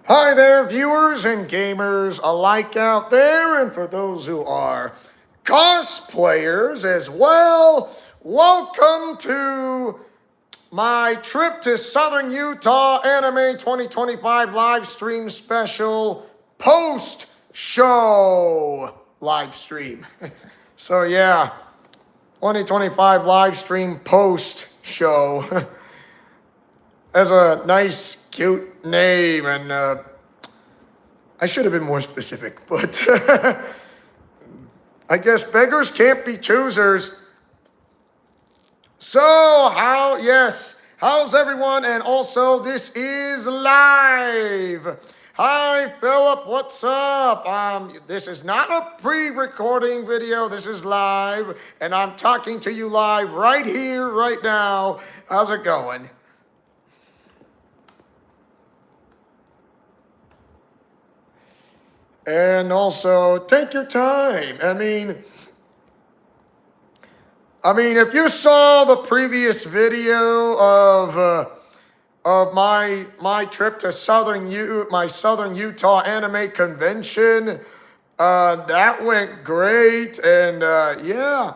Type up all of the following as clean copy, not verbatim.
Hi there, viewers and gamers alike out there, and for those who are cosplayers as well, welcome to my trip to Southern Utah Anime 2025 live stream special post show live stream. So, yeah, 2025 live stream post show. Has a nice, cute name, and I should have been more specific, but I guess beggars can't be choosers. So, how's everyone? And also, this is live. Hi, Philip, what's up? This is not a pre-recording video. This is live, and I'm talking to you live right here, right now. How's it going? And also, take your time. If you saw the previous video of my trip to my Southern Utah Anime Convention, that went great. And yeah.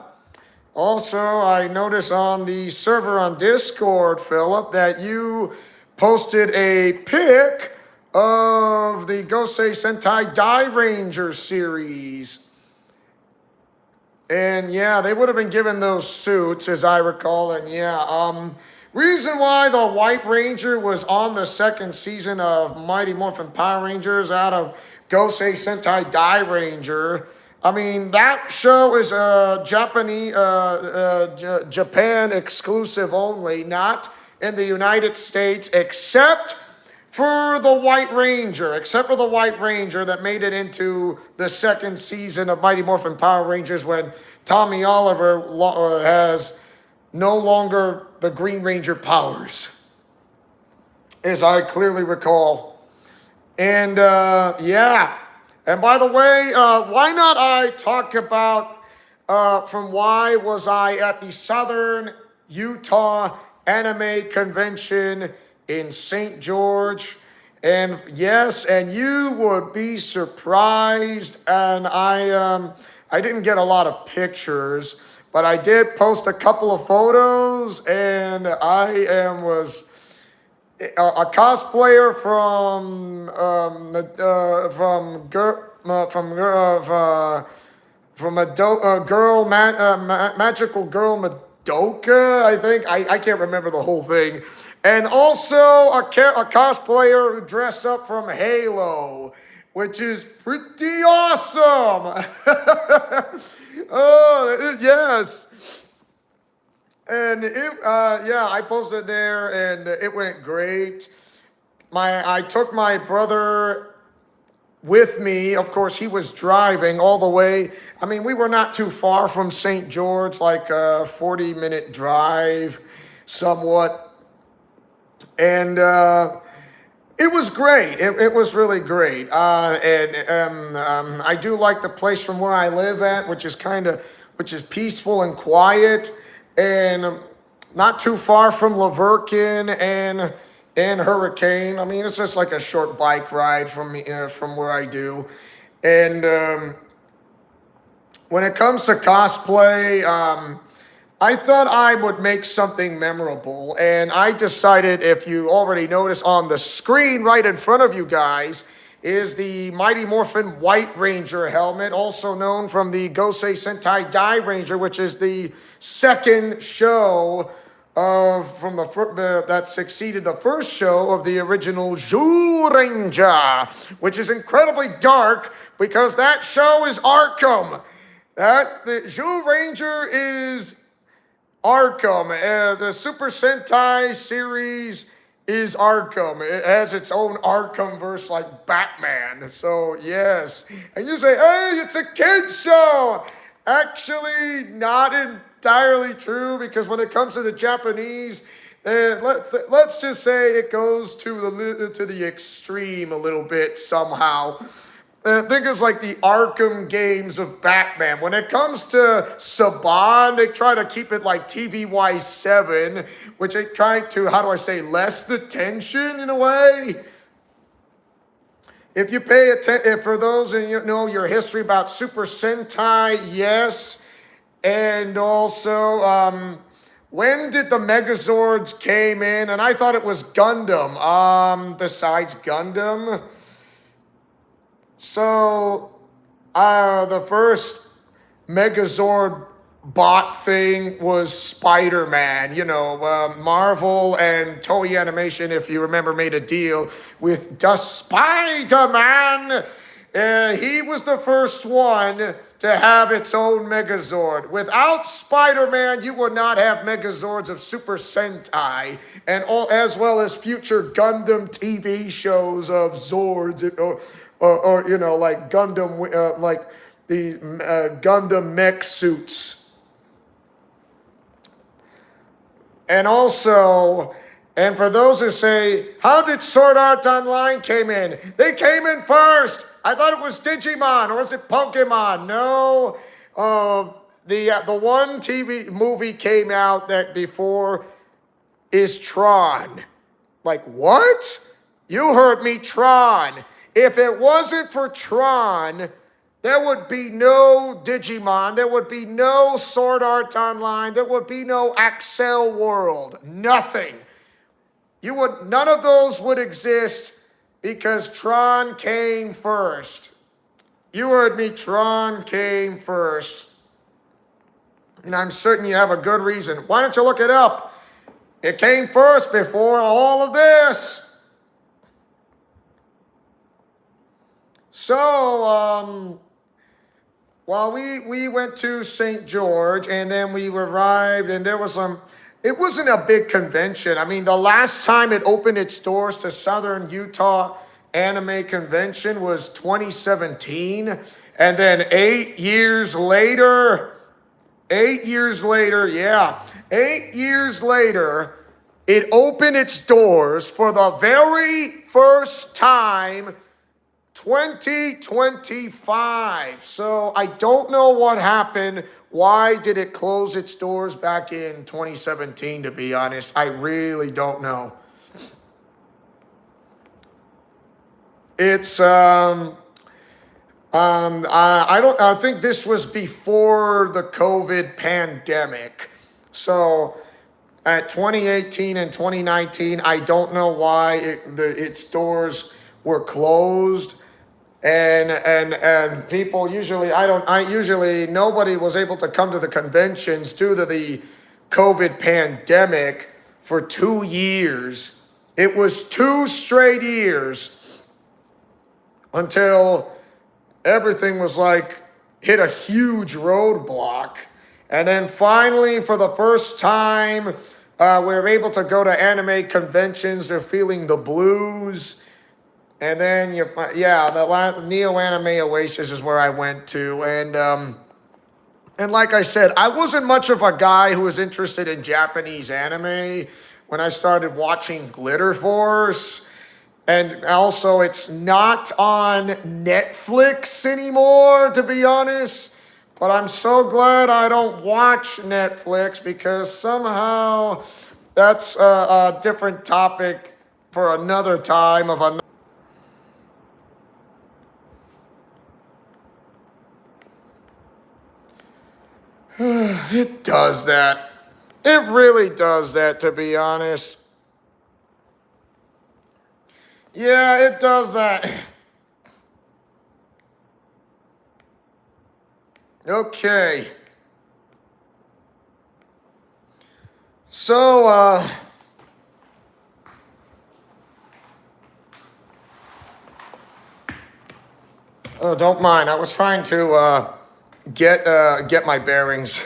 Also, I noticed on the server on Discord, Philip, that you posted a pic of the Gosei Sentai Dairanger series. And yeah, they would have been given those suits, as I recall. And yeah, reason why the White Ranger was on the second season of Mighty Morphin Power Rangers out of Gosei Sentai Dairanger. That show is Japan exclusive only, not in the United States, except for the White Ranger that made it into the second season of Mighty Morphin Power Rangers when Tommy Oliver has no longer the Green Ranger powers, as I clearly recall. And yeah. And by the way, why not I talk about from why was I at the Southern Utah Anime Convention in St. George? And yes, and you would be surprised. And I didn't get a lot of pictures, but I did post a couple of photos, and was a cosplayer from Magical Girl Madoka, I think. I can't remember the whole thing. And also a cosplayer who dressed up from Halo, which is pretty awesome. Oh, yes. And I posted there, and it went great. I took my brother with me. Of course, he was driving all the way. We were not too far from St. George, like a 40-minute drive, somewhat. And it was great. It was really great. I do like the place from where I live at, which is peaceful and quiet, and not too far from Laverkin and Hurricane. It's just like a short bike ride from me, from where I do. And when it comes to cosplay, I thought I would make something memorable, and I decided, if you already notice on the screen right in front of you guys, is the Mighty Morphin White Ranger helmet, also known from the Gosei Sentai Dairanger, which is the second show that succeeded the first show of the original Zyuranger, which is incredibly dark because that show is Arkham. The Zyuranger is Arkham. The Super Sentai series is Arkham. It has its own Arkhamverse like Batman. So, yes. And you say, hey, it's a kid's show. Actually, not entirely true, because when it comes to the Japanese, let's just say it goes to the extreme a little bit somehow. Think it's like the Arkham games of Batman. When it comes to Saban, they try to keep it like TVY7, which they try to, less the tension in a way. If you pay attention, for those of you know your history about Super Sentai, yes. And also, when did the Megazords came in? And I thought it was Gundam. Besides Gundam. So, the first Megazord bot thing was Spider-Man. You know, Marvel and Toei Animation, if you remember, made a deal with the Spider-Man. He was the first one to have its own Megazord. Without Spider-Man, you would not have Megazords of Super Sentai, and all, as well as future Gundam TV shows of Zords, or you know, like Gundam, like the Gundam mech suits. And also, and for those who say, how did Sword Art Online came in? They came in first. I thought it was Digimon, or was it Pokemon? No. The one TV movie came out that before is Tron. Like, what? You heard me, Tron. If it wasn't for Tron, there would be no Digimon, there would be no Sword Art Online, there would be no Accel World, nothing. None of those would exist because Tron came first. You heard me, Tron came first. And I'm certain you have a good reason. Why don't you look it up? It came first before all of this. So, well, we went to St. George, and then we arrived, and there was it wasn't a big convention. I mean, the last time it opened its doors to Southern Utah Anime Convention was 2017. And then 8 years later, it opened its doors for the very first time 2025. So I don't know what happened. Why did it close its doors back in 2017, to be honest? I really don't know. It's I think this was before the COVID pandemic. So at 2018 and 2019, I don't know why its doors were closed. And people usually, nobody was able to come to the conventions due to the COVID pandemic for 2 years. It was 2 straight years until everything was like, hit a huge roadblock. And then finally, for the first time, we were able to go to anime conventions. They're feeling the blues. And then, the Neo Anime Oasis is where I went to. And like I said, I wasn't much of a guy who was interested in Japanese anime when I started watching Glitter Force. And also, it's not on Netflix anymore, to be honest. But I'm so glad I don't watch Netflix, because somehow that's a different topic for another time of another. It does that. It really does that, to be honest. Yeah, it does that. Okay. So, oh, don't mind. I was trying to get my bearings.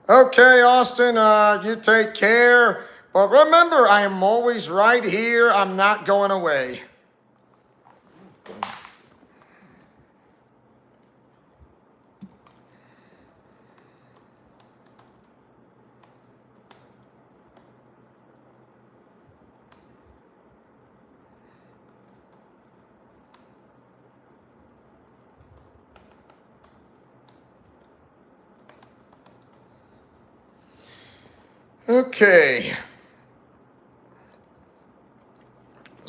Okay, Austin, you take care. But remember, I am always right here. I'm not going away. Okay.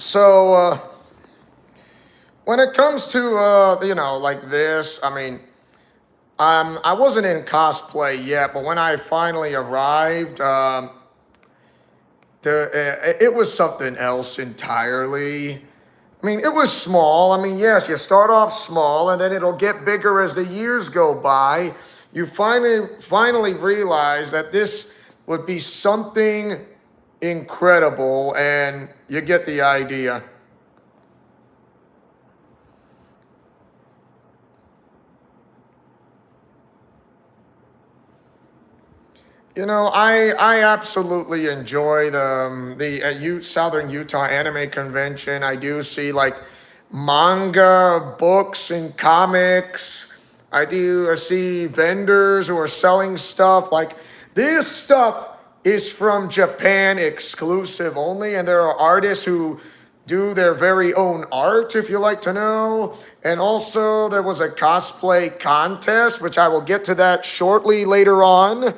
So when it comes to like this, I mean, I wasn't in cosplay yet, but when I finally arrived, it was something else entirely. I mean, it was small. I mean, yes, you start off small, and then it'll get bigger as the years go by. You finally realize that this would be something incredible, and you get the idea. I absolutely enjoy the Southern Utah Anime Convention. I do see like manga, books, and comics. I do see vendors who are selling stuff. Like this stuff is from Japan exclusive only, and there are artists who do their very own art, if you like to know. And also, there was a cosplay contest, which I will get to that shortly later on.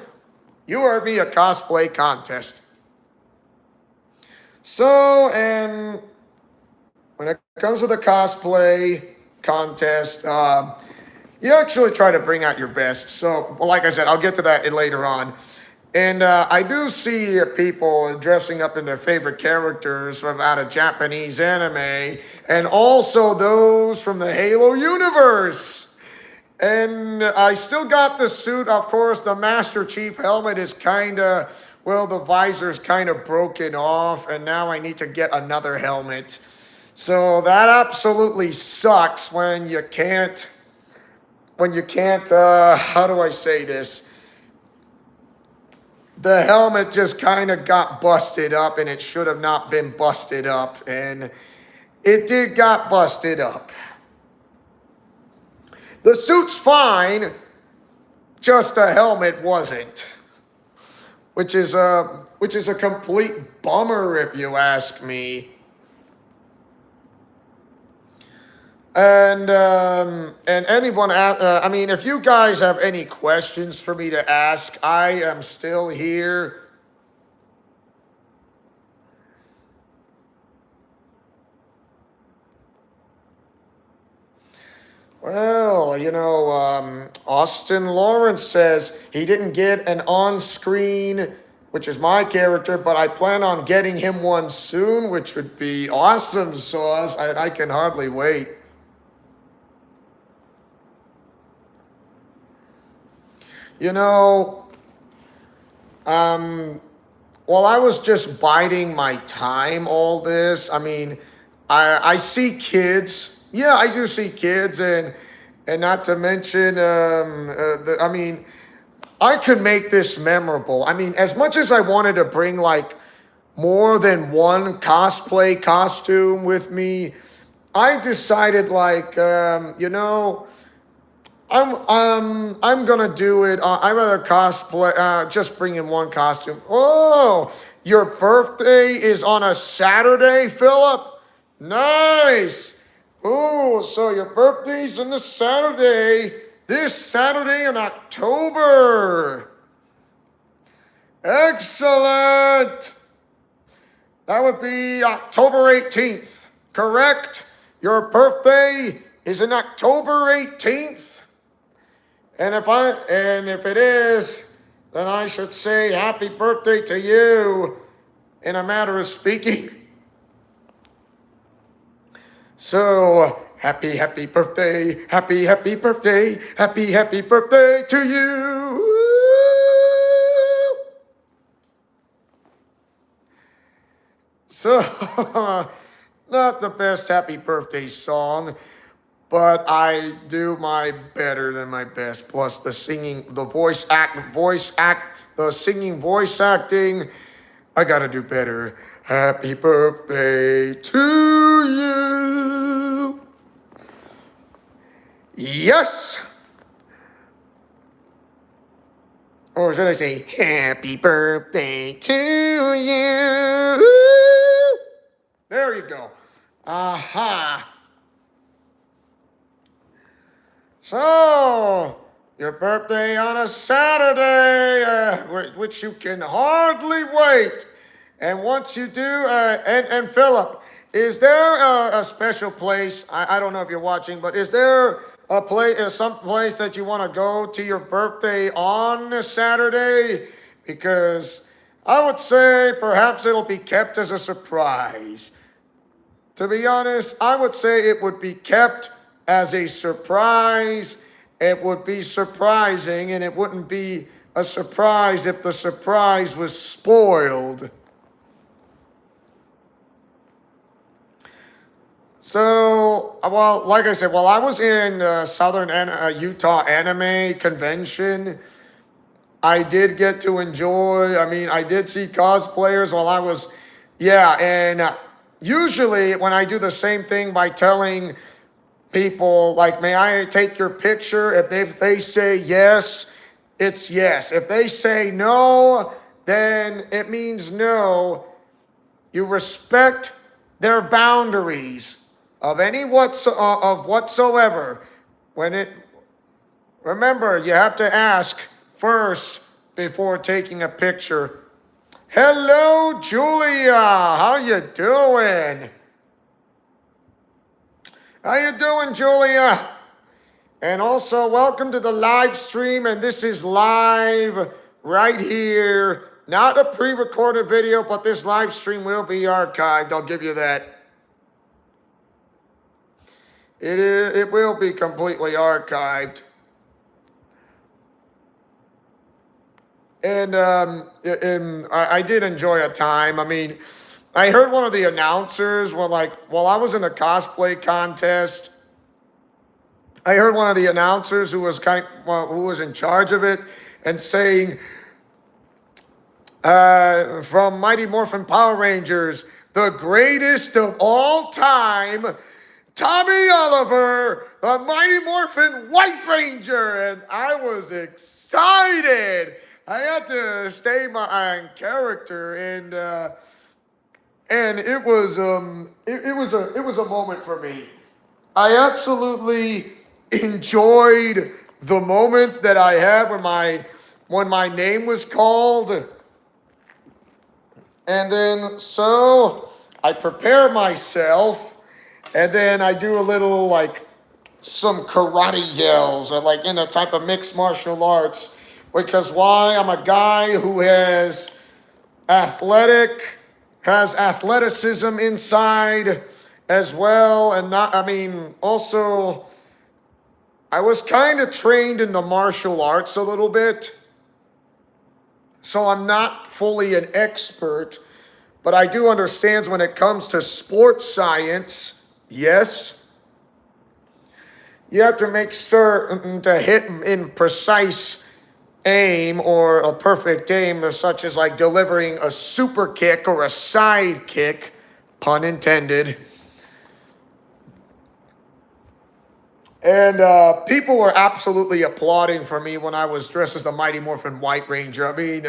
You heard me, a cosplay contest. So, and when it comes to the cosplay contest, you actually try to bring out your best. So, well, like I said, I'll get to that later on. And I do see people dressing up in their favorite characters from out of Japanese anime, and also those from the Halo universe. And I still got the suit. Of course, the Master Chief helmet is the visor's kind of broken off, and now I need to get another helmet. So that absolutely sucks how do I say this? The helmet just kind of got busted up, and it should have not been busted up, and it did got busted up. The suit's fine, just the helmet wasn't, which is a complete bummer if you ask me. And anyone, I mean, if you guys have any questions for me to ask, I am still here. Well, Austin Lawrence says he didn't get an on-screen, which is my character, but I plan on getting him one soon, which would be awesome, Sauce. I can hardly wait. You know, while I was just biding my time, all this, I mean, I see kids. Yeah, I do see kids, and not to mention, I mean, I could make this memorable. I mean, as much as I wanted to bring like more than one cosplay costume with me, I decided I'm gonna do it. I'd rather cosplay. Just bring in one costume. Oh, your birthday is on a Saturday, Philip. Nice. Oh, so your birthday's on the Saturday. This Saturday in October. Excellent. That would be October 18th, correct? Your birthday is in October 18th. And if it is, then I should say happy birthday to you in a matter of speaking. So, happy birthday, happy birthday, happy birthday to you. So, not the best happy birthday song, but I do my better than my best. Plus the singing, the singing, voice acting, I gotta do better. Happy birthday to you. Yes. Or should I say, happy birthday to you? There you go. Aha. So, your birthday on a Saturday, which you can hardly wait. And once you do, and Philip, Is there a special place? I don't know if you're watching, but is there a place, some place that you want to go to your birthday on Saturday? Because I would say perhaps it'll be kept as a surprise. To be honest, I would say it would be kept as a surprise. It would be surprising, and it wouldn't be a surprise if the surprise was spoiled. So, well, like I said, while I was in Southern Utah Anime Convention, I did get to enjoy. I mean, I did see cosplayers while I was, yeah, and usually when I do the same thing by telling people, like, may I take your picture? If they say yes, it's yes. If they say no, then it means no. You respect their boundaries of any whatsoever. Remember, you have to ask first before taking a picture. Hello, Julia. How you doing? How you doing, Julia? And also, welcome to the live stream. And this is live right here. Not a pre-recorded video, but this live stream will be archived. I'll give you that. It will be completely archived. And I did enjoy a time. I mean, I heard one of the announcers while I was in a cosplay contest. I heard one of the announcers who was in charge of it and saying, from Mighty Morphin Power Rangers, the greatest of all time, Tommy Oliver, the Mighty Morphin White Ranger. And I was excited. I had to stay my character, and it was a moment for me. I absolutely enjoyed the moment that I had when my name was called, and then so I prepare myself, and then I do a little some karate yells or in a type of mixed martial arts. Because why? I'm a guy who has athleticism inside as well. And also, I was kind of trained in the martial arts a little bit. So I'm not fully an expert, but I do understand when it comes to sports science, yes, you have to make certain to hit in precise aim or a perfect aim, such as delivering a super kick or a side kick, pun intended. And people were absolutely applauding for me when I was dressed as the Mighty Morphin White Ranger. I mean,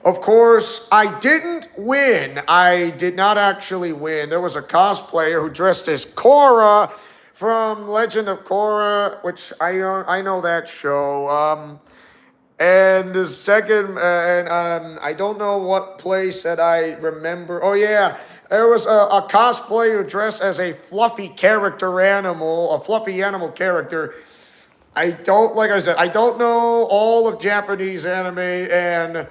of course, I didn't win. I did not actually win. There was a cosplayer who dressed as Korra from Legend of Korra, which I know that show. And the second, I don't know what place that I remember. Oh yeah, there was a cosplayer dressed as a fluffy animal character. Like I said, I don't know all of Japanese anime. And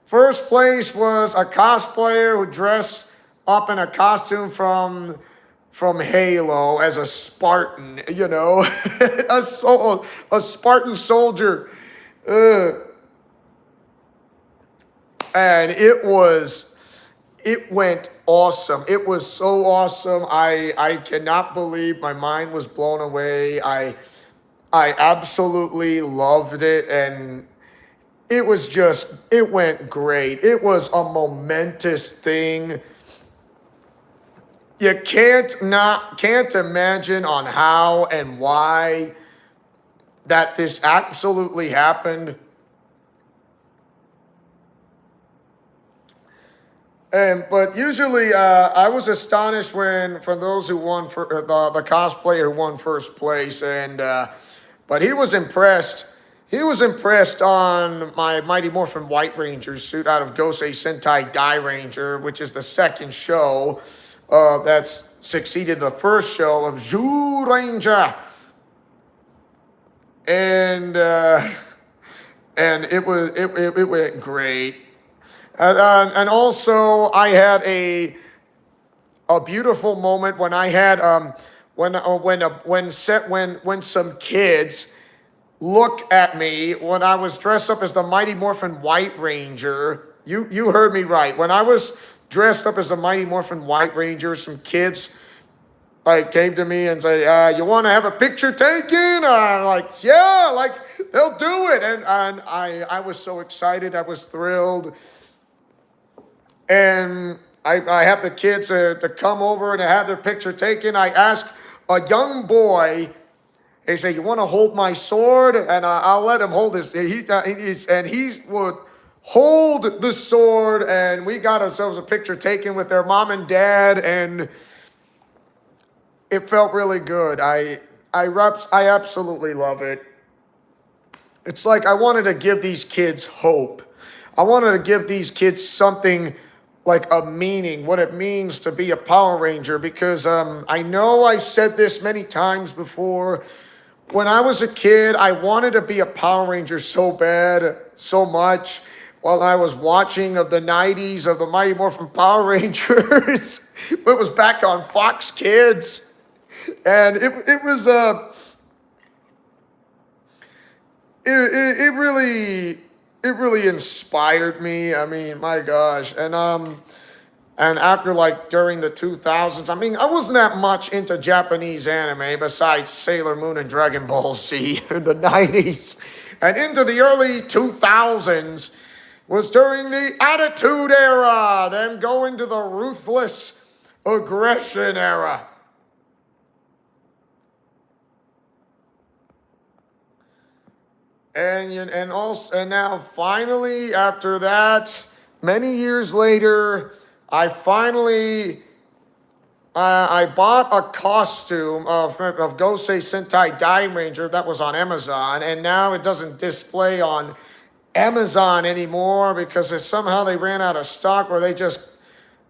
first place was a cosplayer who dressed up in a costume from Halo as a Spartan, a Spartan soldier. And it went awesome. It was so awesome. I cannot believe my mind was blown away. I absolutely loved it, and it went great. It was a momentous thing. You can't imagine on how and why that this absolutely happened. But usually, I was astonished from those who won for the cosplayer who won first place, but he was impressed. He was impressed on my Mighty Morphin White Ranger suit out of Gosei Sentai Dairanger, which is the second show. that's succeeded the first show of Zyuranger. And and it went great. And also I had a beautiful moment when I had when some kids look at me when I was dressed up as the Mighty Morphin White Ranger. You heard me right. When I was dressed up as the Mighty Morphin White Ranger, some kids like came to me and say, "You want to have a picture taken?" I'm like, "Yeah, like they'll do it." And I was so excited. I was thrilled. And I have the kids to come over and to have their picture taken. I asked a young boy. They say, "You want to hold my sword?" And I'll let him hold his. And he would hold the sword, and we got ourselves a picture taken with their mom and dad, and it felt really good. I absolutely love it. It's like I wanted to give these kids hope. I wanted to give these kids something like a meaning, what it means to be a Power Ranger, because I know I've said this many times before. When I was a kid, I wanted to be a Power Ranger so bad, so much. While I was watching of the 90s of the Mighty Morphin Power Rangers, it was back on Fox Kids, and it was it really inspired me. I mean, my gosh. And after like during the 2000s, I mean, I wasn't that much into Japanese anime besides Sailor Moon and Dragon Ball Z in the 90s. And into the early 2000s was during the Attitude Era, then going to the Ruthless Aggression Era. And now finally after that, many years later, I finally I bought a costume of Gosei Sentai Dairanger that was on Amazon, and now it doesn't display on Amazon anymore because somehow they ran out of stock, or they just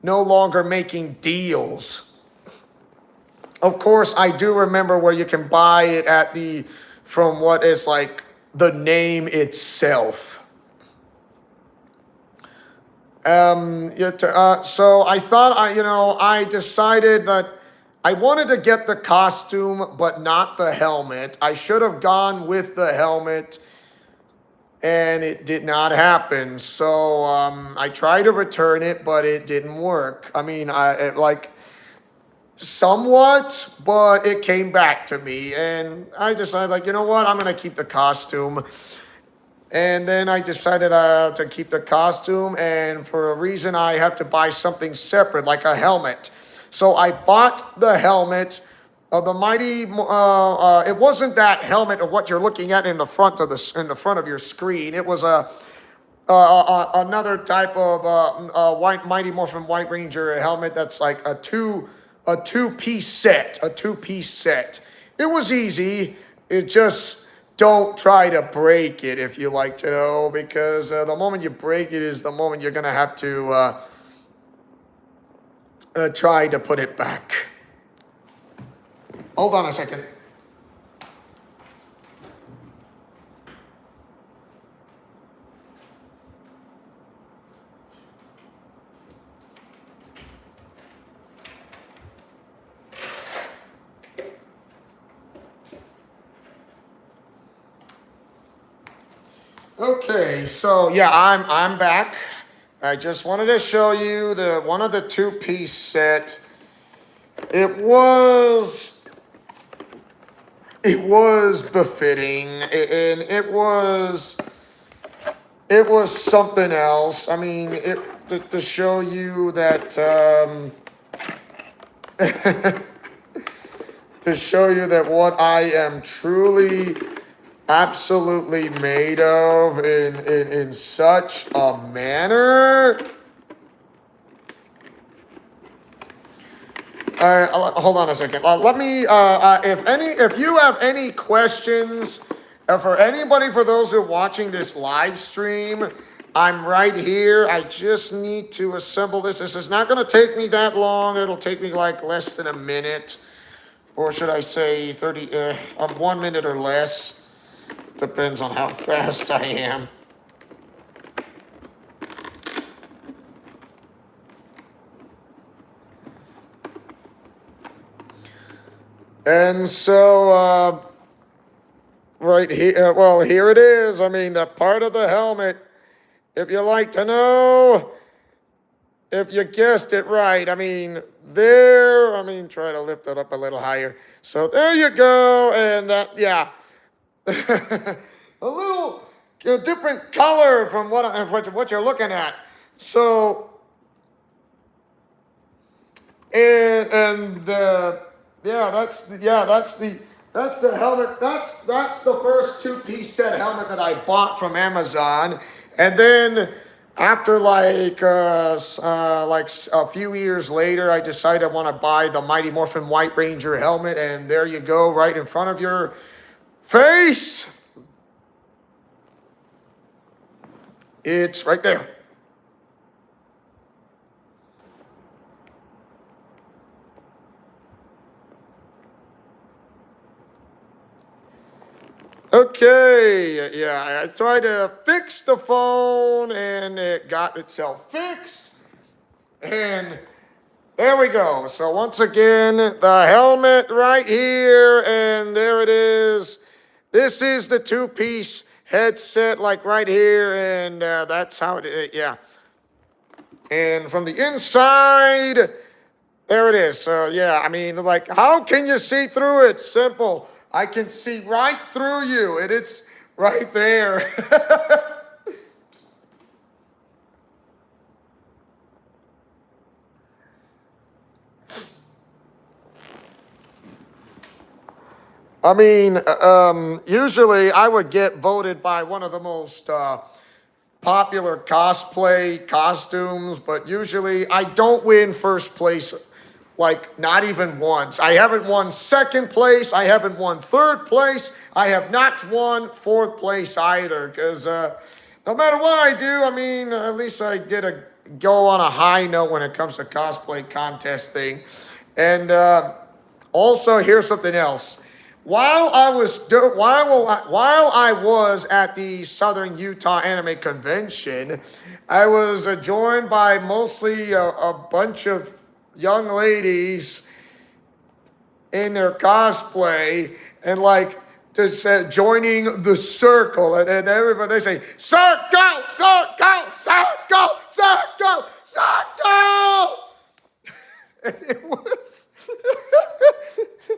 no longer making deals. Of course, I do remember where you can buy it from what is like the name itself. So I thought I decided that I wanted to get the costume, but not the helmet. I should have gone with the helmet, and it did not happen. So I tried to return it, but it didn't work. I mean, somewhat, but it came back to me, and I decided, like, you know what, I'm gonna keep the costume. And then I decided to keep the costume, and for a reason I have to buy something separate, like a helmet. So I bought the helmet of the Mighty. It wasn't that helmet of what you're looking at in the front of your screen. It was another type of Mighty Morphin White Ranger helmet that's like a two-piece set. It was easy. It just don't try to break it, if you like to know, because the moment you break it is the moment you're gonna have to try to put it back. Hold on a second. Okay, so yeah, I'm back. I just wanted to show you one of the two-piece set. It was befitting, and it was something else. I mean, to show you that to show you that what I am truly absolutely made of in such a manner. Hold on a second. Let me. If you have any questions, for those who are watching this live stream, I'm right here. I just need to assemble this. This is not going to take me that long. It'll take me like less than a minute. Or should I say 1 minute or less. Depends on how fast I am. And so, right here, well, here it is. I mean, the part of the helmet, if you like to know, if you guessed it right, I mean, try to lift it up a little higher. So there you go. And that, yeah, a little different color from what you're looking at. So, that's the helmet. That's the first two-piece set helmet that I bought from Amazon, and then after like a few years later, I decided I want to buy the Mighty Morphin White Ranger helmet, and there you go, right in front of your face. It's right there. Okay, yeah, I tried to fix the phone and it got itself fixed. And there we go. So once again, the helmet right here, and there it is. This is the two-piece headset, like right here, and that's how it, yeah. And from the inside, there it is. So yeah, I mean, like, how can you see through it? Simple. I can see right through you, and it's right there. I mean, usually I would get voted by one of the most popular cosplay costumes, but usually I don't win first place, like not even once. I haven't won second place. I haven't won third place. I have not won fourth place either, because no matter what I do, I mean, at least I did go on a high note when it comes to cosplay contest thing. And also, here's something else. While I was at the Southern Utah Anime Convention, I was joined by mostly a bunch of young ladies in their cosplay, and like joining the circle, and everybody, they say circle, circle, circle, circle, circle. And it was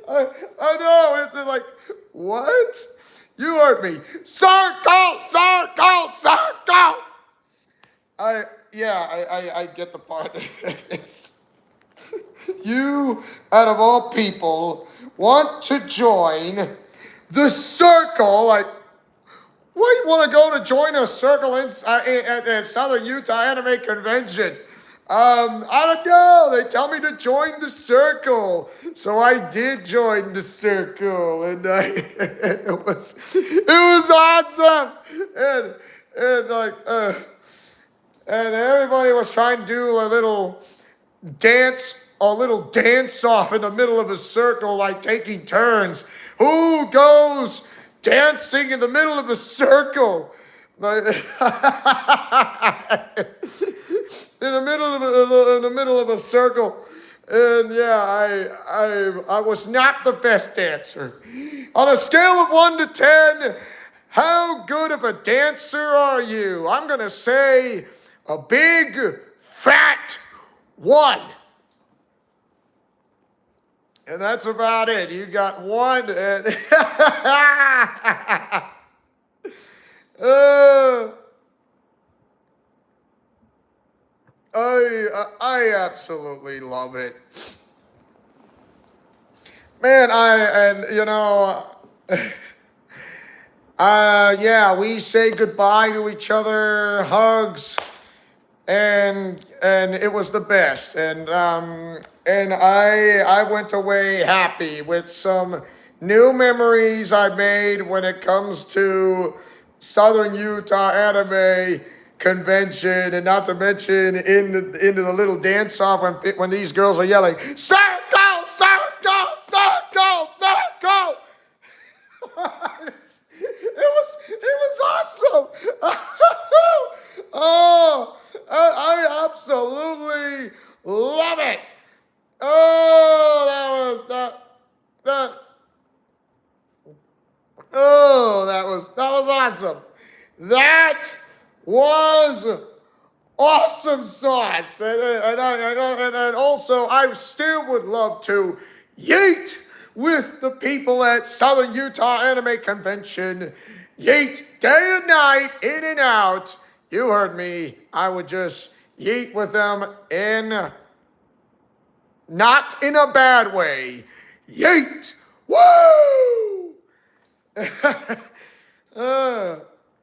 I know, it's like, what? You heard me. Circle, circle, circle. I get the part. It's, you, out of all people, want to join the circle. Like, why you want to go to join a circle at the Southern Utah Anime Convention? I don't know. They tell me to join the circle, so I did join the circle, and it was awesome, and everybody was trying to do a little dance off in the middle of a circle, like taking turns. Who goes dancing in the middle of the circle? In the middle of a circle, and yeah, I was not the best dancer. On a scale of 1 to 10, how good of a dancer are you? I'm gonna say a big fat 1. And that's about it. You got 1, and I absolutely love it. Man, yeah, we say goodbye to each other, hugs, and it was the best. And I went away happy with some new memories I made when it comes to Southern Utah Anime convention, and not to mention into the little dance off when these girls are yelling, "Circle, circle, circle, circle." It was awesome. Oh, I absolutely love it. Oh, that. Oh, that was awesome. That was awesome sauce. And also, I still would love to yeet with the people at Southern Utah Anime Convention. Yeet day and night, in and out. You heard me. I would just yeet with them not in a bad way. Yeet! Woo!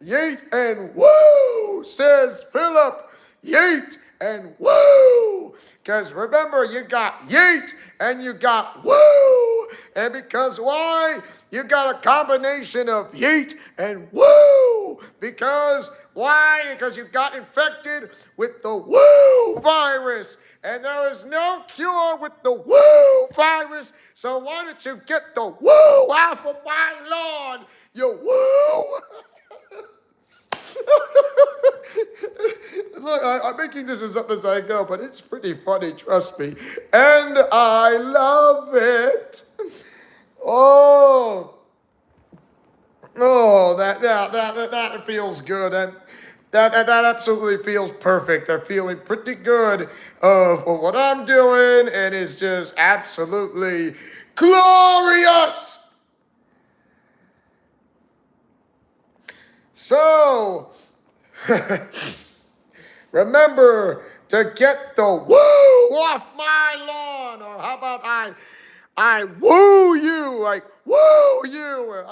Yeet and woo, says Philip. Yeet and woo. Because remember, you got yeet and you got woo. And because why? You got a combination of yeet and woo. Because why? Because you got infected with the woo virus. And there is no cure with the woo virus. So why don't you get the woo off of my lawn, you woo? Look, I'm making this as up as I go, but it's pretty funny, trust me. And I love it. Oh, that feels good. That absolutely feels perfect. I'm feeling pretty good of what I'm doing, and it's just absolutely glorious. So, remember to get the woo off my lawn, or how about I woo you, like woo you,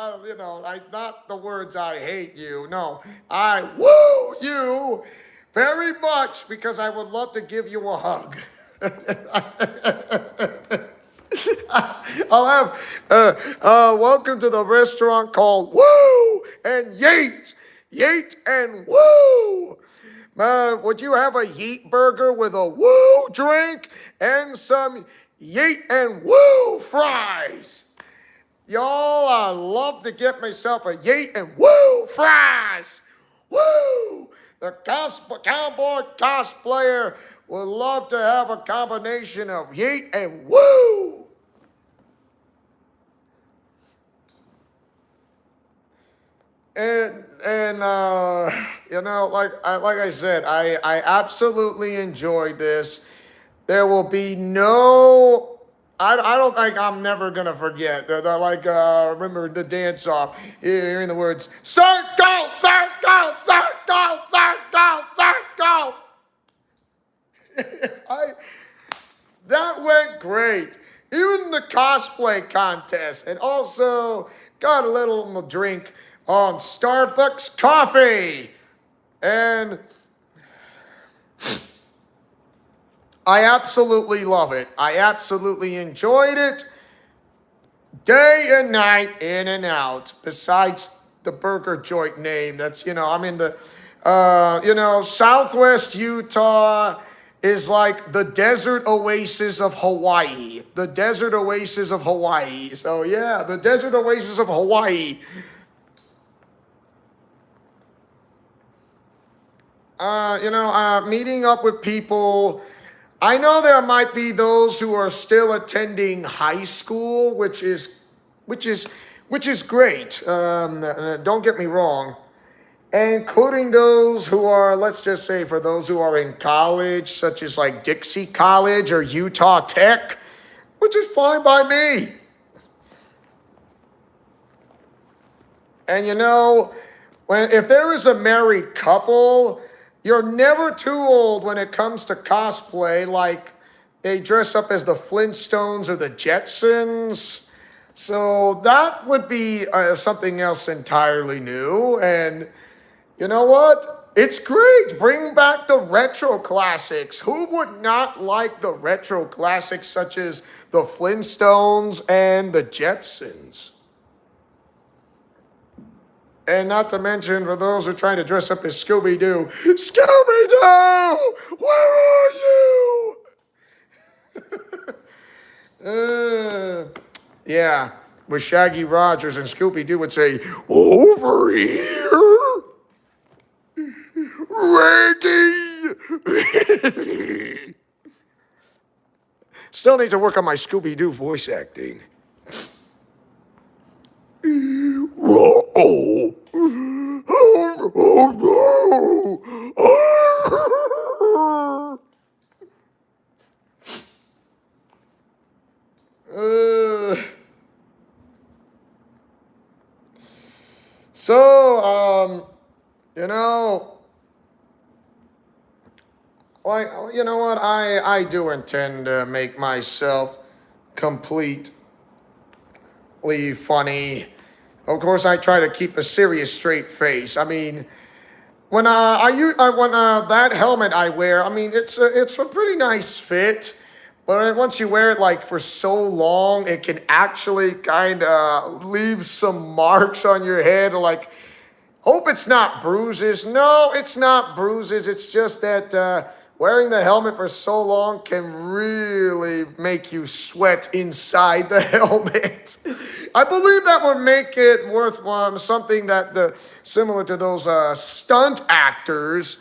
like not the words I hate you, no, I woo you very much because I would love to give you a hug. I'll have, welcome to the restaurant called Woo and Yeet. Yeet and Woo. Would you have a Yeet burger with a Woo drink and some Yeet and Woo fries? Y'all, I love to get myself a Yeet and Woo fries. Woo! The cowboy cosplayer would love to have a combination of Yeet and Woo. And like I said, I absolutely enjoyed this. There will be no, I don't think I'm never gonna forget that. Remember the dance off, hearing the words circle, circle, circle, circle, circle. That went great. Even the cosplay contest, and also got a little drink on Starbucks coffee. And I absolutely love it. I absolutely enjoyed it. Day and night, in and out. Besides the burger joint name, that's, I'm in the, Southwest Utah is like the desert oasis of Hawaii. The desert oasis of Hawaii. So yeah, the desert oasis of Hawaii. Meeting up with people. I know there might be those who are still attending high school, which is great. Don't get me wrong. Including those who are, let's just say, for those who are in college, such as like Dixie College or Utah Tech, which is fine by me. And if there is a married couple, you're never too old when it comes to cosplay, like they dress up as the Flintstones or the Jetsons. So that would be something else entirely new. And you know what? It's great. Bring back the retro classics. Who would not like the retro classics such as the Flintstones and the Jetsons? And not to mention, for those who are trying to dress up as Scooby-Doo, Scooby-Doo, where are you? Yeah, with Shaggy Rogers and Scooby-Doo would say, over here, Reggie. Still need to work on my Scooby-Doo voice acting. Oh, oh, no. So, you know, like, you know what? I do intend to make myself completely funny. Of course, I try to keep a serious, straight face. I mean, when that helmet I wear, I mean, it's a pretty nice fit. But once you wear it like for so long, it can actually kind of leave some marks on your head. Like, hope it's not bruises. No, it's not bruises. It's just that wearing the helmet for so long can really make you sweat inside the helmet. I believe that would make it worth something that similar to those stunt actors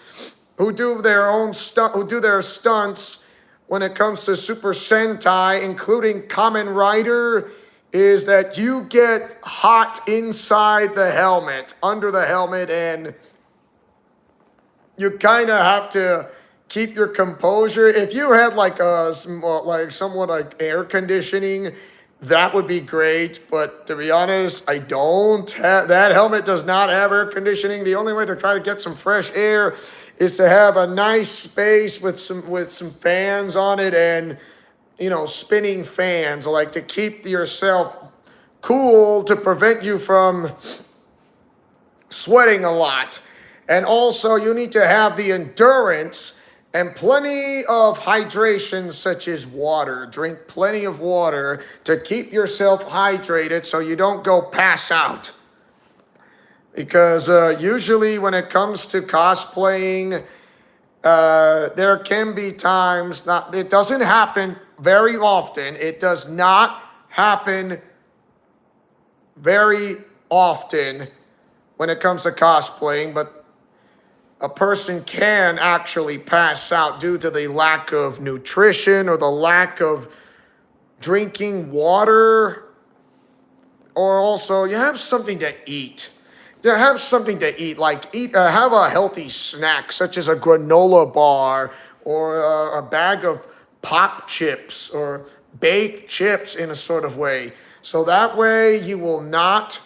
who do their stunts when it comes to Super Sentai, including Kamen Rider, is that you get hot inside the helmet, under the helmet, and you kind of have to keep your composure. If you had like somewhat like air conditioning, that would be great. But to be honest, I don't have that helmet. Does not have air conditioning. The only way to try to get some fresh air is to have a nice space with some fans on it, and spinning fans, like to keep yourself cool to prevent you from sweating a lot. And also, you need to have the endurance and plenty of hydration, such as water. Drink plenty of water to keep yourself hydrated so you don't go pass out. Because usually when it comes to cosplaying, there can be times, it doesn't happen very often. It does not happen very often when it comes to cosplaying, but a person can actually pass out due to the lack of nutrition or the lack of drinking water, or also you have something to eat. Have something to eat, like have a healthy snack, such as a granola bar or a bag of pop chips or baked chips in a sort of way. So that way you will not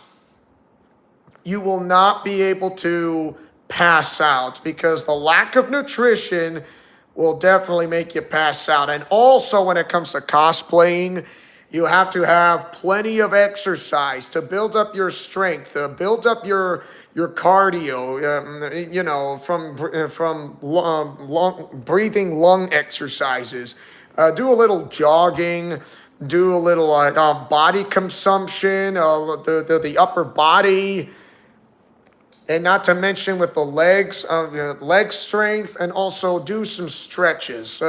be able to pass out, because the lack of nutrition will definitely make you pass out. And also when it comes to cosplaying, you have to have plenty of exercise to build up your strength, build up your cardio, from breathing lung exercises. Do a little jogging, do a little body consumption, the upper body, and not to mention with the legs, leg strength, and also do some stretches,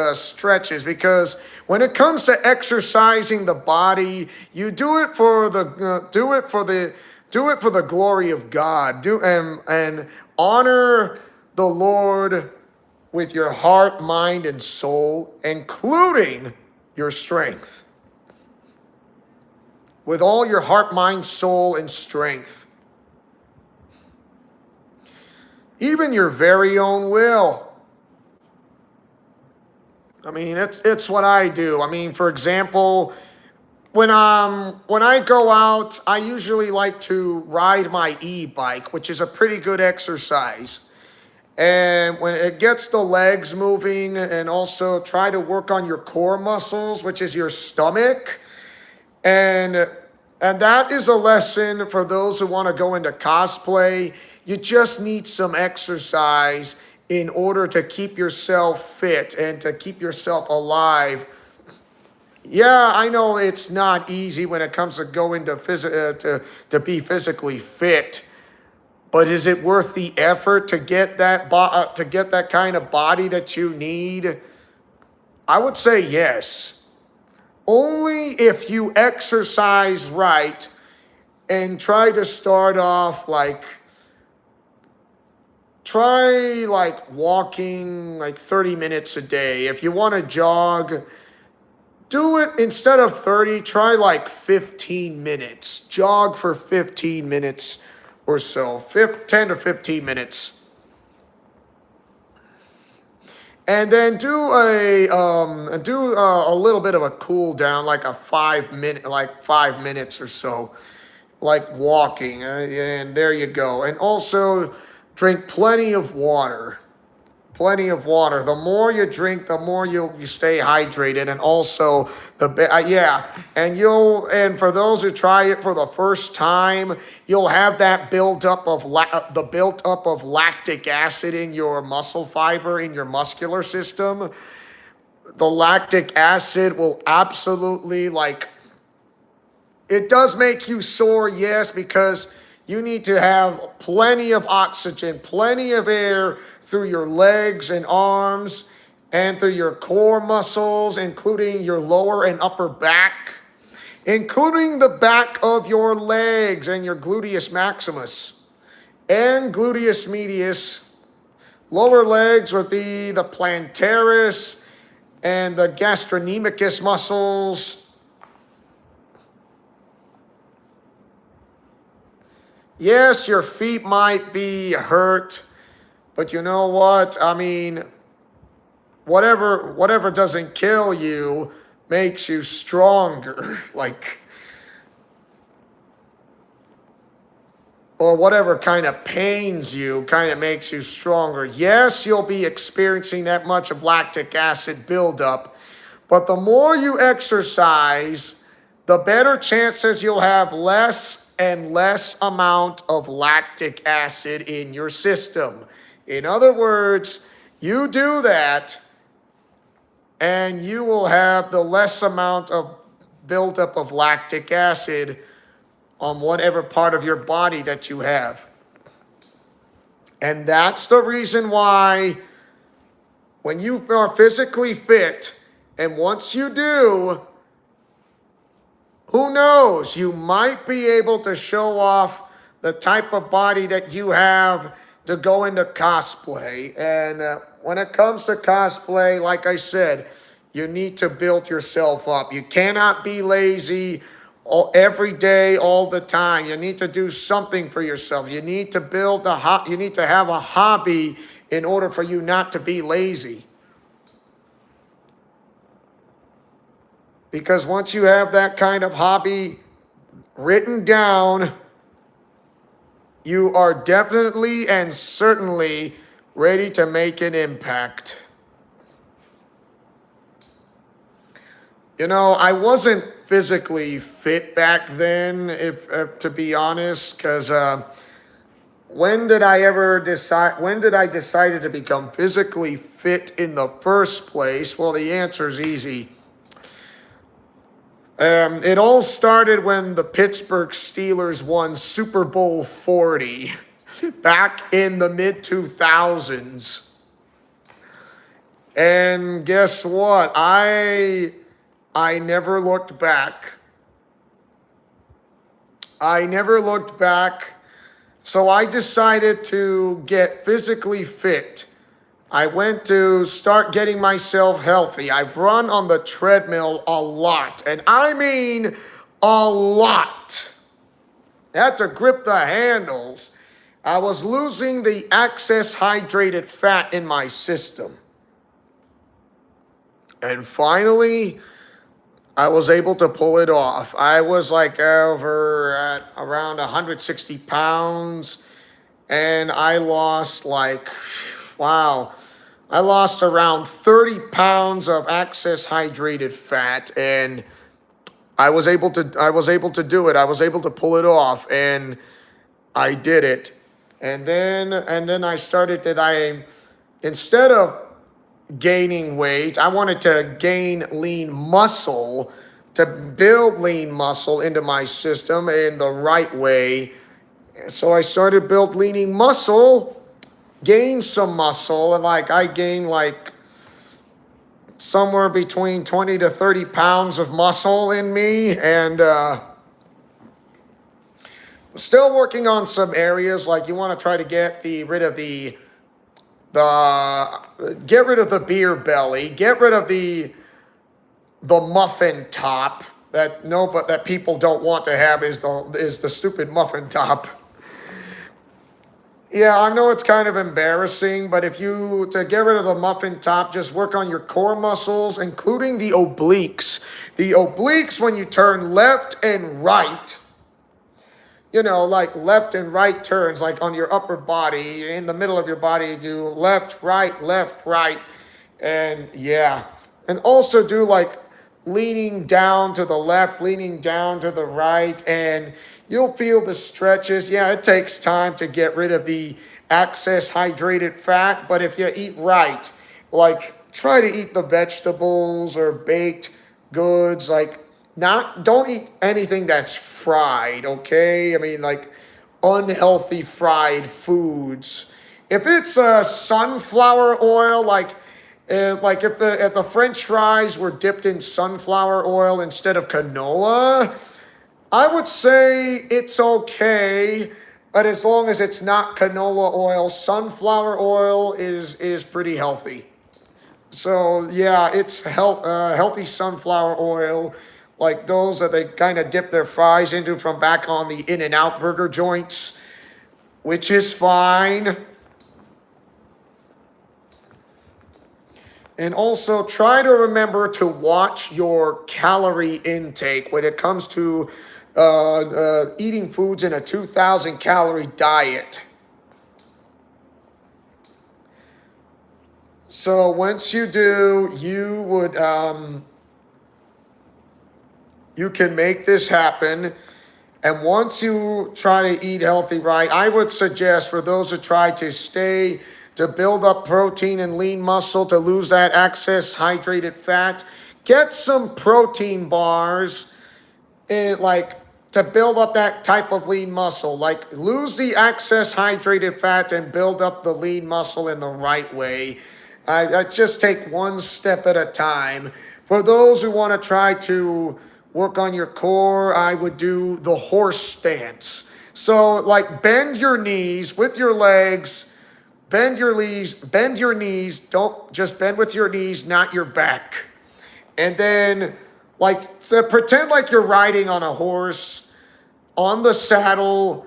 because when it comes to exercising the body, you do it for the glory of God. And honor the Lord with your heart, mind, and soul, including your strength. With all your heart, mind, soul, and strength. Even your very own will. I mean, it's what I do. I mean, for example, when I go out, I usually like to ride my e-bike, which is a pretty good exercise. And when it gets the legs moving, and also try to work on your core muscles, which is your stomach. And that is a lesson for those who want to go into cosplay. You just need some exercise in order to keep yourself fit and to keep yourself alive. Yeah, I know it's not easy when it comes to going to be physically fit, But is it worth the effort to get that kind of body that you need? I would say yes. Only if you exercise right and try to start off try walking 30 minutes a day. If you want to jog, do it instead of 30, try 15 minutes. Jog for 15 minutes or so, 10 to 15 minutes. And then do a little bit of a cool down, like a 5 minutes or so, like walking. And there you go. And also drink plenty of water. Plenty of water. The more you drink, the more you stay hydrated, and also and for those who try it for the first time, you'll have that buildup of lactic acid in your muscle fiber in your muscular system. The lactic acid will absolutely it does make you sore, yes, because you need to have plenty of oxygen, plenty of air through your legs and arms and through your core muscles, including your lower and upper back, including the back of your legs and your gluteus maximus and gluteus medius. Lower legs would be the plantaris and the gastrocnemius muscles. Yes, your feet might be hurt, but you know what? I mean, whatever doesn't kill you makes you stronger. Or whatever kind of pains you kind of makes you stronger. Yes, you'll be experiencing that much of lactic acid buildup, but the more you exercise, the better chances you'll have less and less amount of lactic acid in your system. In other words, you do that and you will have the less amount of buildup of lactic acid on whatever part of your body that you have. And that's the reason why when you are physically fit, and once you do, who knows, you might be able to show off the type of body that you have to go into cosplay. And when it comes to cosplay, like I said, you need to build yourself up. You cannot be lazy every day, all the time. You need to do something for yourself. You need to you need to have a hobby in order for you not to be lazy. Because once you have that kind of hobby written down, you are definitely and certainly ready to make an impact. You know, I wasn't physically fit back then, if to be honest, because when did I decided to become physically fit in the first place? Well, the answer is easy. It all started when the Pittsburgh Steelers won Super Bowl 40 back in the mid-2000s. And guess what? I never looked back. I never looked back. So I decided to get physically fit. I went to start getting myself healthy. I've run on the treadmill a lot, and I mean a lot. I had to grip the handles. I was losing the excess hydrated fat in my system. And finally, I was able to pull it off. I was over at around 160 pounds, and I lost I lost around 30 pounds of excess hydrated fat, and I was able to do it. I was able to pull it off, and I did it. And then I started instead of gaining weight, I wanted to gain lean muscle, to build lean muscle into my system in the right way. So I started build leaning muscle, gained some muscle, and like I gained like somewhere between 20 to 30 pounds of muscle in me, and still working on some areas. Like you want to try to get rid of get rid of the beer belly, get rid of the muffin top that but that people don't want to have is the stupid muffin top. Yeah, I know it's kind of embarrassing, but if you to get rid of the muffin top, just work on your core muscles, including the obliques. The obliques, when you turn left and right, like left and right turns, like on your upper body, in the middle of your body, you do left, right, and yeah. And also do like leaning down to the left, leaning down to the right, and you'll feel the stretches. Yeah, it takes time to get rid of the excess hydrated fat, but if you eat right, like try to eat the vegetables or baked goods, like don't eat anything that's fried, okay? I mean, like unhealthy fried foods. If it's sunflower oil, like if the French fries were dipped in sunflower oil instead of canola, I would say it's okay, but as long as it's not canola oil, sunflower oil is pretty healthy. So yeah, it's healthy sunflower oil, like those that they kind of dip their fries into from back on the In-N-Out burger joints, which is fine. And also try to remember to watch your calorie intake when it comes to eating foods in a 2,000 calorie diet. So once you do, you can make this happen. And once you try to eat healthy right, I would suggest for those who try to build up protein and lean muscle, to lose that excess hydrated fat, get some protein bars, like to build up that type of lean muscle. Like lose the excess hydrated fat and build up the lean muscle in the right way. I just take one step at a time. For those who want to try to work on your core, I would do the horse stance. So like bend your knees with your legs, bend your knees, don't just bend with your knees, not your back. And then pretend like you're riding on a horse on the saddle,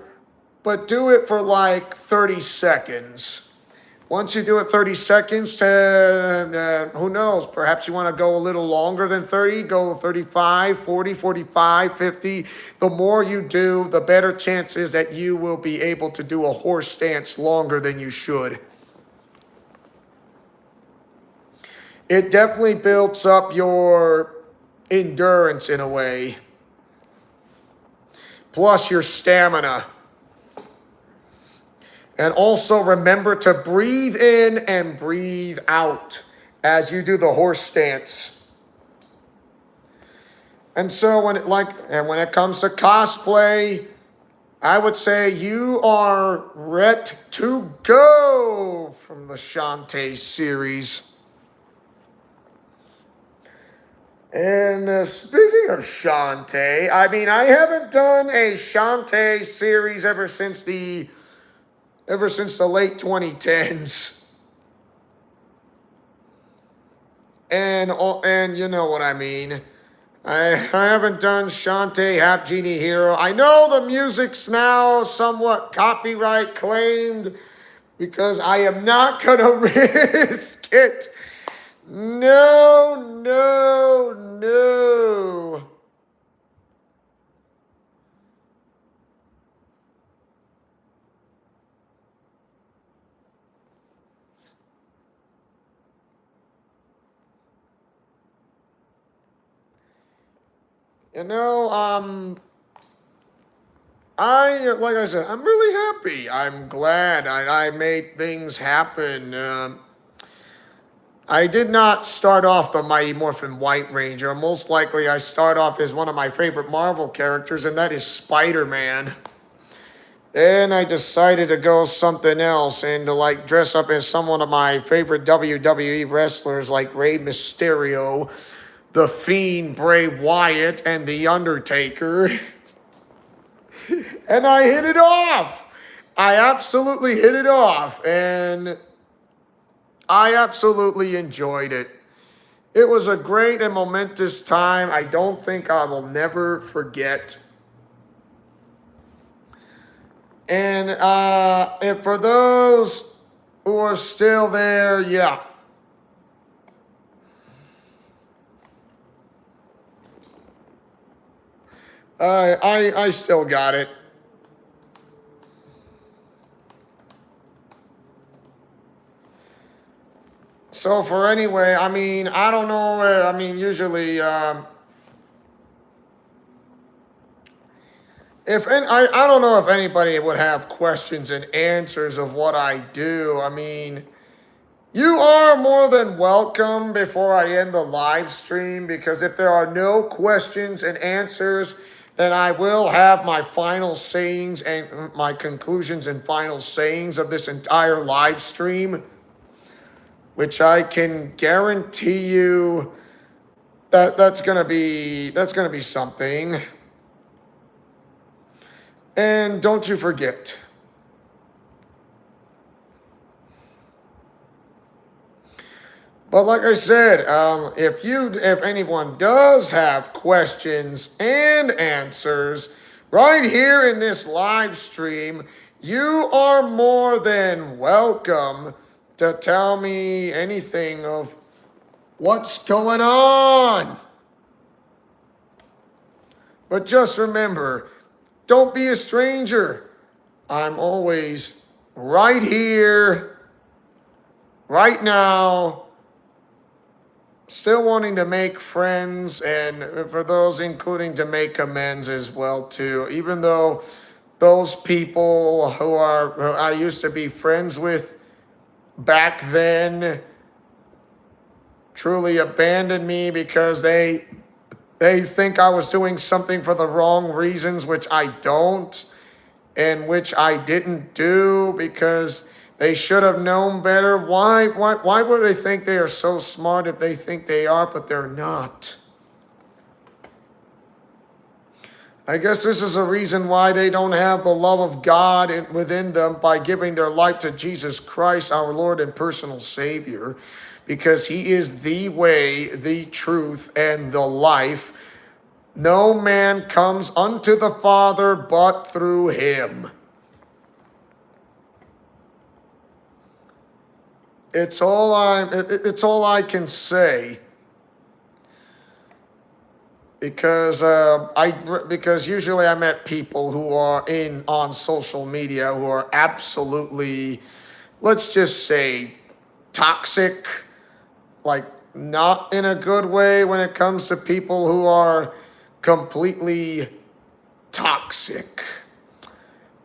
but do it for like 30 seconds. Once you do it 30 seconds, who knows, perhaps you want to go a little longer than 30, go 35, 40, 45, 50. The more you do, the better chance is that you will be able to do a horse stance longer than you should. It definitely builds up your endurance in a way, plus your stamina. And also remember to breathe in and breathe out as you do the horse stance. And so when it comes to cosplay, I would say you are ready to go from the Shantae series. And speaking of Shantae, I mean, I haven't done a Shantae series ever since the late 2010s. And you know what I mean. I haven't done Shantae Hap Genie Hero. I know the music's now somewhat copyright claimed because I am not going to risk it. No. Like I said, I'm really happy. I'm glad I made things happen. I did not start off the Mighty Morphin White Ranger. Most likely I start off as one of my favorite Marvel characters, and that is Spider-Man. Then I decided to go something else and to like dress up as some one of my favorite WWE wrestlers like Rey Mysterio, The Fiend, Bray Wyatt, and The Undertaker. And I hit it off. I absolutely hit it off. And I absolutely enjoyed it. It was a great and momentous time. I don't think I will never forget. And if for those who are still there, yeah. I still got it. So for anyway, I mean, I don't know. I mean, usually, I don't know if anybody would have questions and answers of what I do. I mean, you are more than welcome before I end the live stream, because if there are no questions and answers, then I will have my final sayings and my conclusions and final sayings of this entire live stream, which I can guarantee you that that's gonna be something. And don't you forget, but like I said, if anyone does have questions and answers right here in this live stream, you are more than welcome to tell me anything of what's going on. But just remember, don't be a stranger. I'm always right here, right now, still wanting to make friends, and for those including to make amends as well too. Even though those people who I used to be friends with back then truly abandoned me because they think I was doing something for the wrong reasons, which I don't, and which I didn't do, because they should have known better. Why would they think they are so smart if they think they are, but they're not? I guess this is a reason why they don't have the love of God within them by giving their life to Jesus Christ, our Lord and personal Savior, because He is the way, the truth, and the life. No man comes unto the Father but through Him. It's all I can say. Because usually I met people who are on social media who are absolutely, let's just say, toxic, like not in a good way when it comes to people who are completely toxic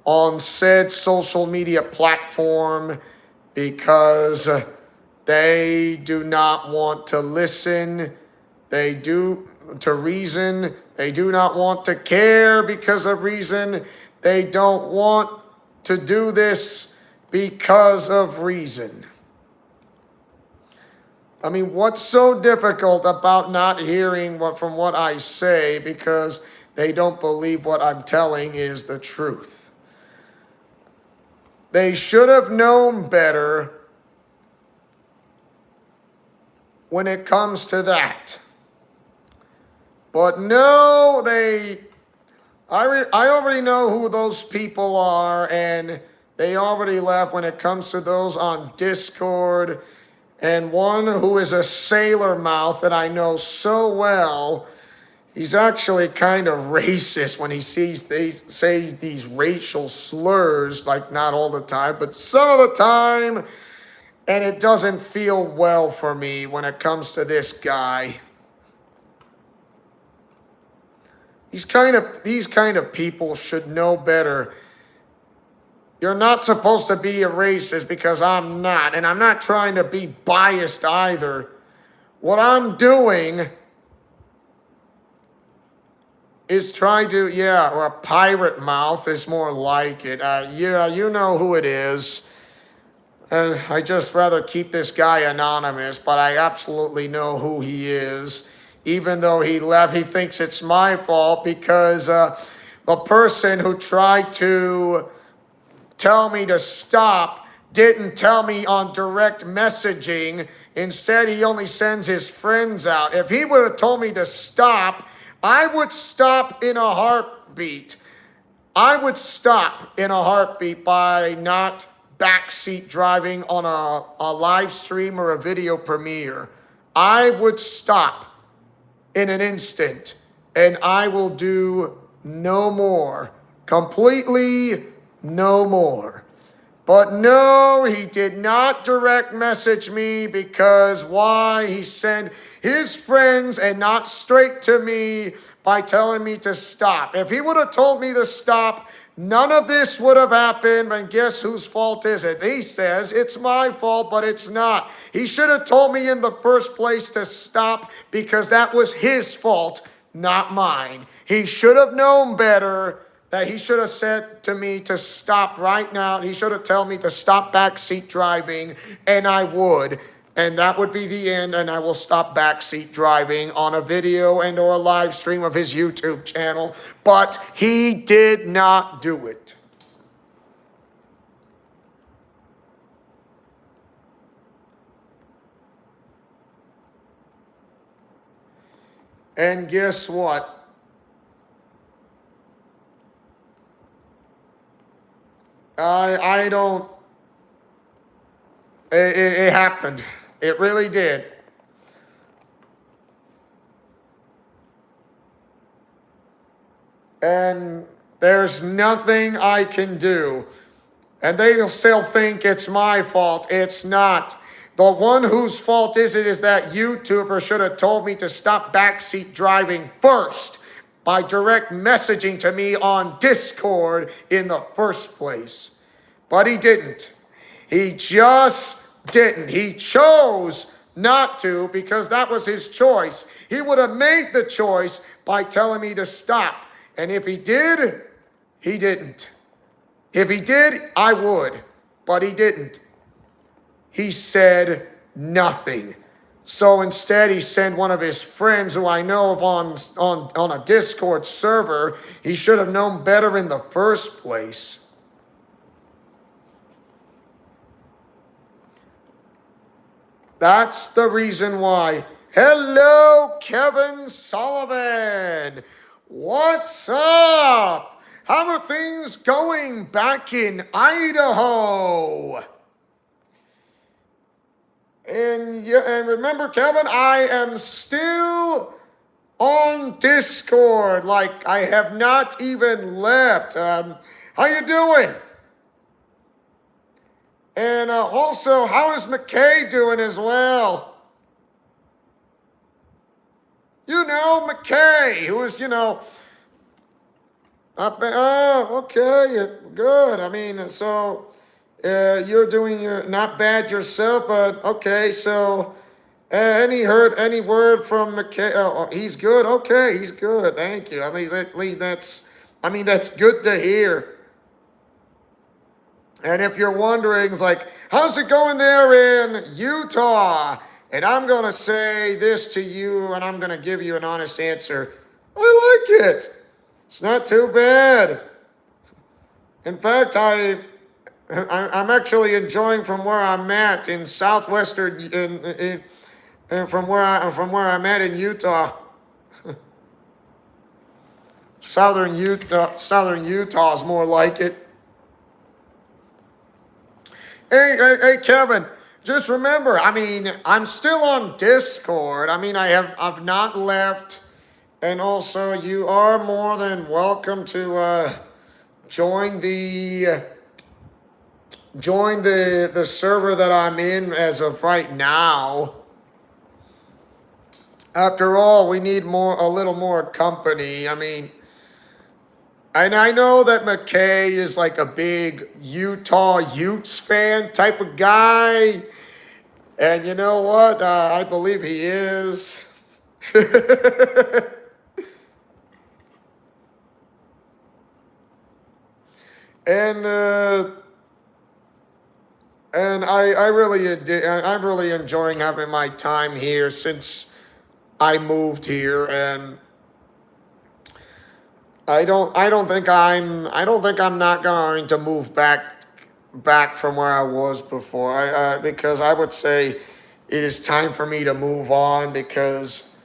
on said social media platform, because they do not want to listen. They do to reason. They do not want to care because of reason. They don't want to do this because of reason. I mean, what's so difficult about not hearing from what I say because they don't believe what I'm telling is the truth? They should have known better when it comes to that. But no, I already know who those people are, and they already left when it comes to those on Discord. And one who is a sailor mouth that I know so well, he's actually kind of racist when he says these racial slurs, like not all the time, but some of the time. And it doesn't feel well for me when it comes to this guy. These kind of people should know better. You're not supposed to be a racist, because I'm not. And I'm not trying to be biased either. What I'm doing is trying to, yeah, or a pirate mouth is more like it. Yeah, you know who it is. I just rather keep this guy anonymous, but I absolutely know who he is. Even though he left, he thinks it's my fault because the person who tried to tell me to stop didn't tell me on direct messaging. Instead, he only sends his friends out. If he would have told me to stop, I would stop in a heartbeat. I would stop in a heartbeat by not backseat driving on a live stream or a video premiere. I would stop in an instant and I will do no more. Completely no more. But no, he did not direct message me because why? He sent his friends and not straight to me by telling me to stop. If he would have told me to stop, none of this would have happened. And guess whose fault is it? He says it's my fault, but it's not. He should have told me in the first place to stop because that was his fault, not mine. He should have known better. That he should have said to me to stop right now. He should have told me to stop backseat driving, and I would. And that would be the end, and I will stop backseat driving on a video and or a live stream of his YouTube channel. But he did not do it. And guess what? I don't, it happened. It really did. And there's nothing I can do. And they'll still think it's my fault. It's not. The one whose fault is it is that YouTuber should have told me to stop backseat driving first by direct messaging to me on Discord in the first place. But he didn't. He just didn't. He chose not to because that was his choice. He would have made the choice by telling me to stop. And if he did, he didn't. If he did, I would. But he didn't. He said nothing. So instead, he sent one of his friends who I know of on a Discord server. He should have known better in the first place. That's the reason why. Hello, Kevin Sullivan. What's up? How are things going back in Idaho? And remember, Kevin, I am still on Discord. Like, I have not even left. How you doing? And also, how is McKay doing as well? You know, McKay, who is, okay, good. I mean, so... you're doing not bad yourself, but okay. So, any word from McKay? Oh, he's good. Okay, he's good. Thank you. At least that's good to hear. And if you're wondering, it's like, how's it going there in Utah? And I'm gonna say this to you, and I'm gonna give you an honest answer. I like it. It's not too bad. In fact, I'm actually enjoying from where I'm at in southwestern, from where I'm at in Utah. Southern Utah is more like it. Hey, Kevin, just remember, I mean, I'm still on Discord. I mean, I've not left, and also you are more than welcome to join the server that I'm in as of right now. After all, we need a little more company. I mean, and I know that McKay is like a big Utah Utes fan type of guy. And you know what? I believe he is. and I'm really enjoying having my time here since I moved here, and I don't think I'm not going to move back from where I was before. Because I would say it is time for me to move on because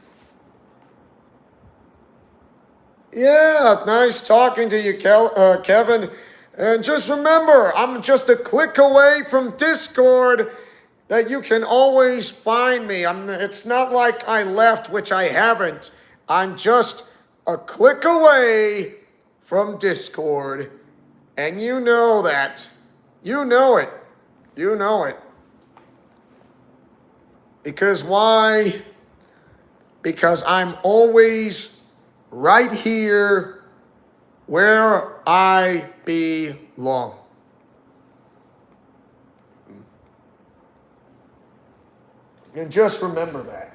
yeah, nice talking to you, Kevin. And just remember, I'm just a click away from Discord that you can always find me. It's not like I left, which I haven't. I'm just a click away from Discord. And you know that. You know it. You know it. Because why? Because I'm always right here where I belong. And just remember that.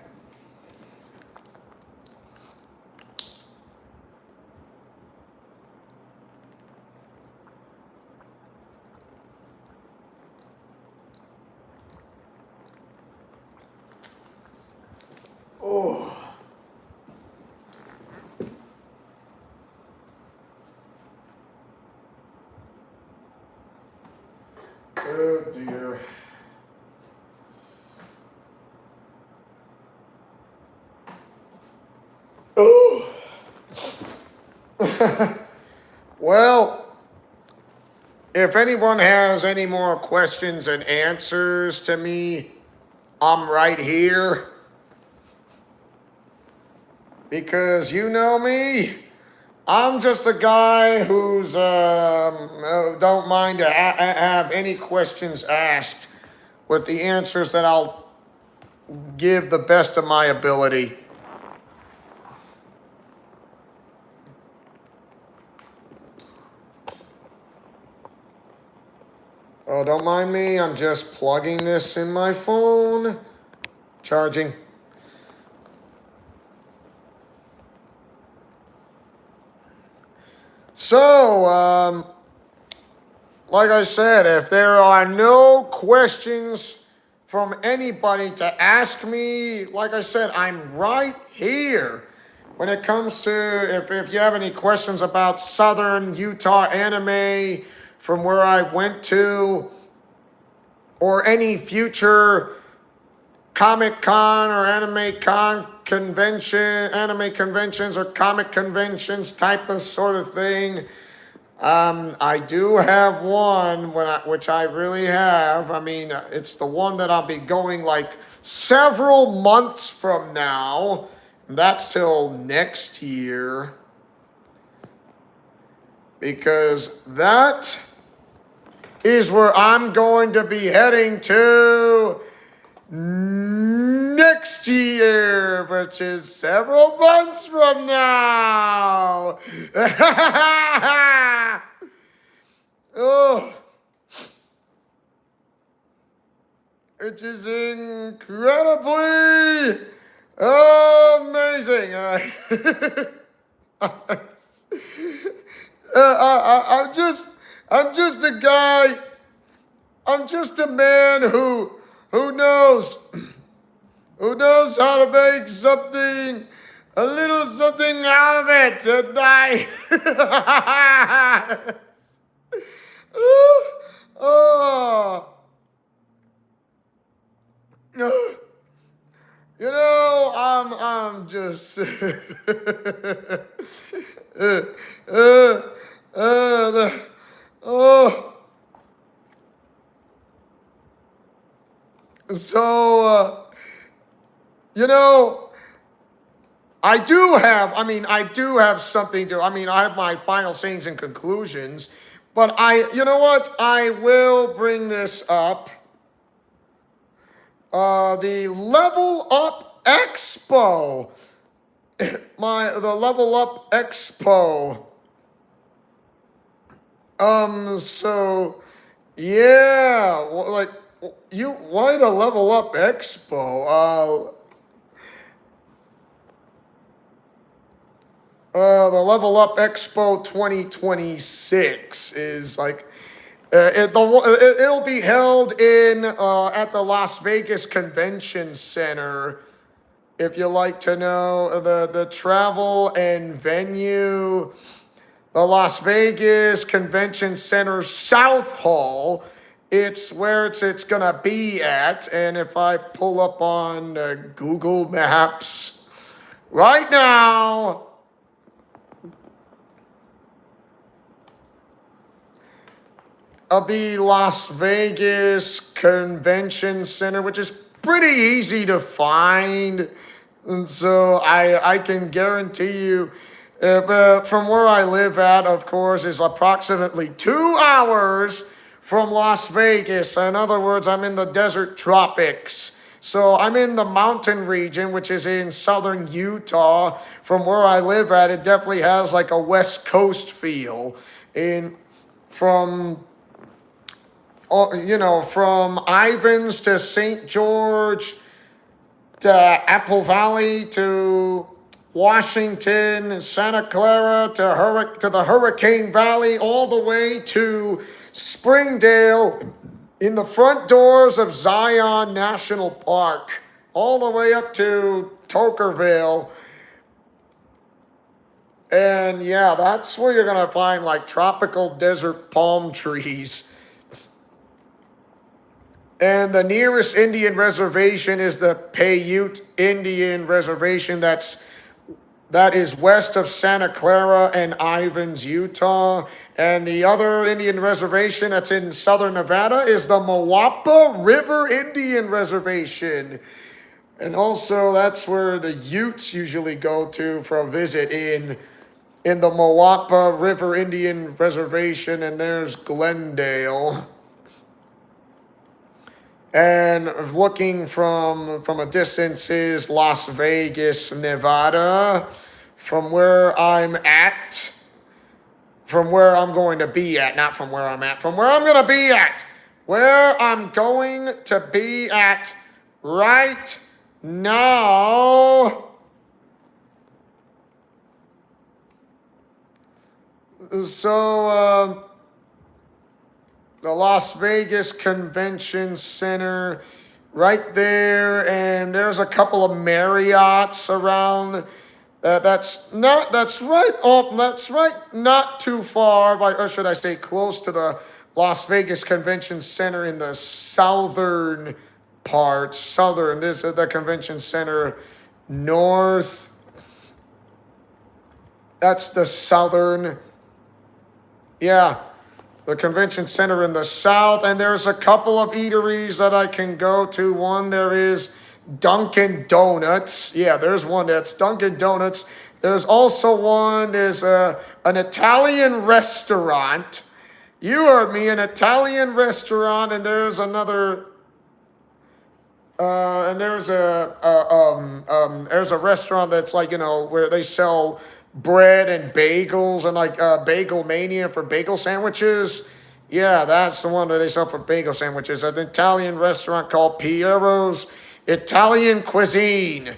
Oh. Oh dear. Oh. Well, if anyone has any more questions and answers to me, I'm right here. Because you know me, I'm just a guy who's don't mind to have any questions asked with the answers that I'll give the best of my ability. Oh, don't mind me. I'm just plugging this in my phone. Charging. So, like I said, if there are no questions from anybody to ask me, like I said, I'm right here. When it comes to, if you have any questions about Southern Utah anime from where I went to, or any future Comic Con or Anime conventions or comic conventions type of sort of thing, I do have one which I really have. I mean, it's the one that I'll be going like several months from now. That's till next year. Because that is where I'm going to be heading to next year, which is several months from now. Oh, which is incredibly amazing. I'm just a guy. I'm just a man who knows how to make something, a little something out of it, and oh, you know, I'm just oh. So, you know, I do have something to, I have my final sayings and conclusions, but you know what? I will bring this up. The Level Up Expo. The Level Up Expo. So, yeah, like, why the Level Up Expo? The Level Up Expo 2026 is like it'll be held in at the Las Vegas Convention Center. If you like to know the travel and venue, the Las Vegas Convention Center South Hall. It's where it's gonna be at, and if I pull up on Google Maps right now, of the Las Vegas Convention Center, which is pretty easy to find. And so I can guarantee you, from where I live at, of course, is approximately 2 hours from Las Vegas. In other words, I'm in the desert tropics. So I'm in the mountain region, which is in southern Utah. From where I live at, it definitely has like a West Coast feel. From from Ivins to St. George to Apple Valley to Washington, Santa Clara to the Hurricane Valley, all the way to Springdale, in the front doors of Zion National Park, all the way up to Tokerville. And yeah, that's where you're going to find like tropical desert palm trees. And the nearest Indian reservation is the Paiute Indian Reservation that is west of Santa Clara and Ivins, Utah. And the other Indian reservation that's in southern Nevada is the Moapa River Indian Reservation. And also that's where the Utes usually go to for a visit in the Moapa River Indian Reservation. And there's Glendale. And looking from a distance is Las Vegas, Nevada. From where I'm at, from where I'm going to be at, not from where I'm at, from where I'm going to be at, where I'm going to be at right now. So, the Las Vegas Convention Center right there, and there's a couple of Marriotts around. That's right not too far, or should I say close to the Las Vegas Convention Center in the southern part. This is the convention center north. That's the southern, yeah. The convention center in the south, and there's a couple of eateries that I can go to. One, there is Dunkin' Donuts. Yeah, there's one that's Dunkin' Donuts. There's also one, there's an Italian restaurant. You heard me, an Italian restaurant, and there's another, and there's a restaurant that's like, where they sell bread and bagels and like Bagel Mania for bagel sandwiches. Yeah, that's the one that they sell for bagel sandwiches. An Italian restaurant called Piero's Italian Cuisine.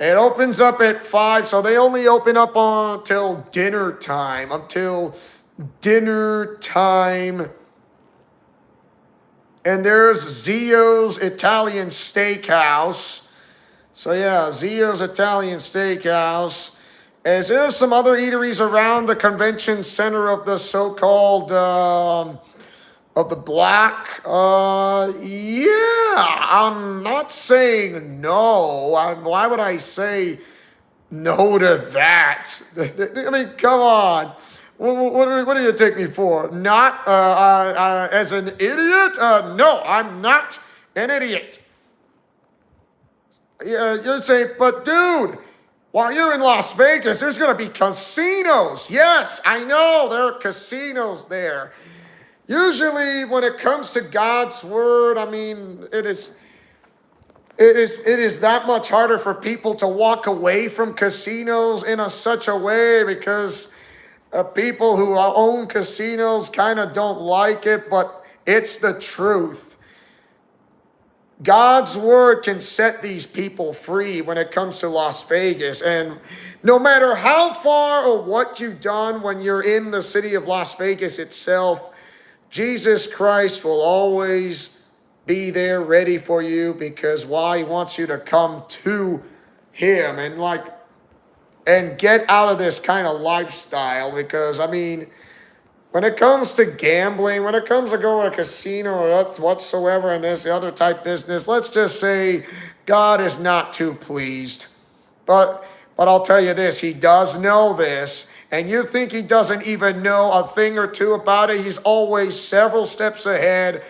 It opens up at 5, so they only open up until dinner time. And there's Zio's Italian Steakhouse. So yeah, Zio's Italian Steakhouse. Is there some other eateries around the convention center of the so-called, of the block? Yeah, I'm not saying no. Why would I say no to that? I mean, come on. What do you take me for? Not as an idiot? No, I'm not an idiot. You're saying, but dude, while you're in Las Vegas, there's going to be casinos. Yes, I know there are casinos there. Usually when it comes to God's word, I mean, it is that much harder for people to walk away from casinos in such a way because people who own casinos kind of don't like it, but it's the truth. God's word can set these people free when it comes to Las Vegas. And no matter how far or what you've done when you're in the city of Las Vegas itself, Jesus Christ will always be there ready for you, because why? He wants you to come to him and get out of this kind of lifestyle. Because I mean, when it comes to gambling, when it comes to going to a casino or whatsoever in this other type business, let's just say God is not too pleased. But I'll tell you this, he does know this, and you think he doesn't even know a thing or two about it. He's always several steps ahead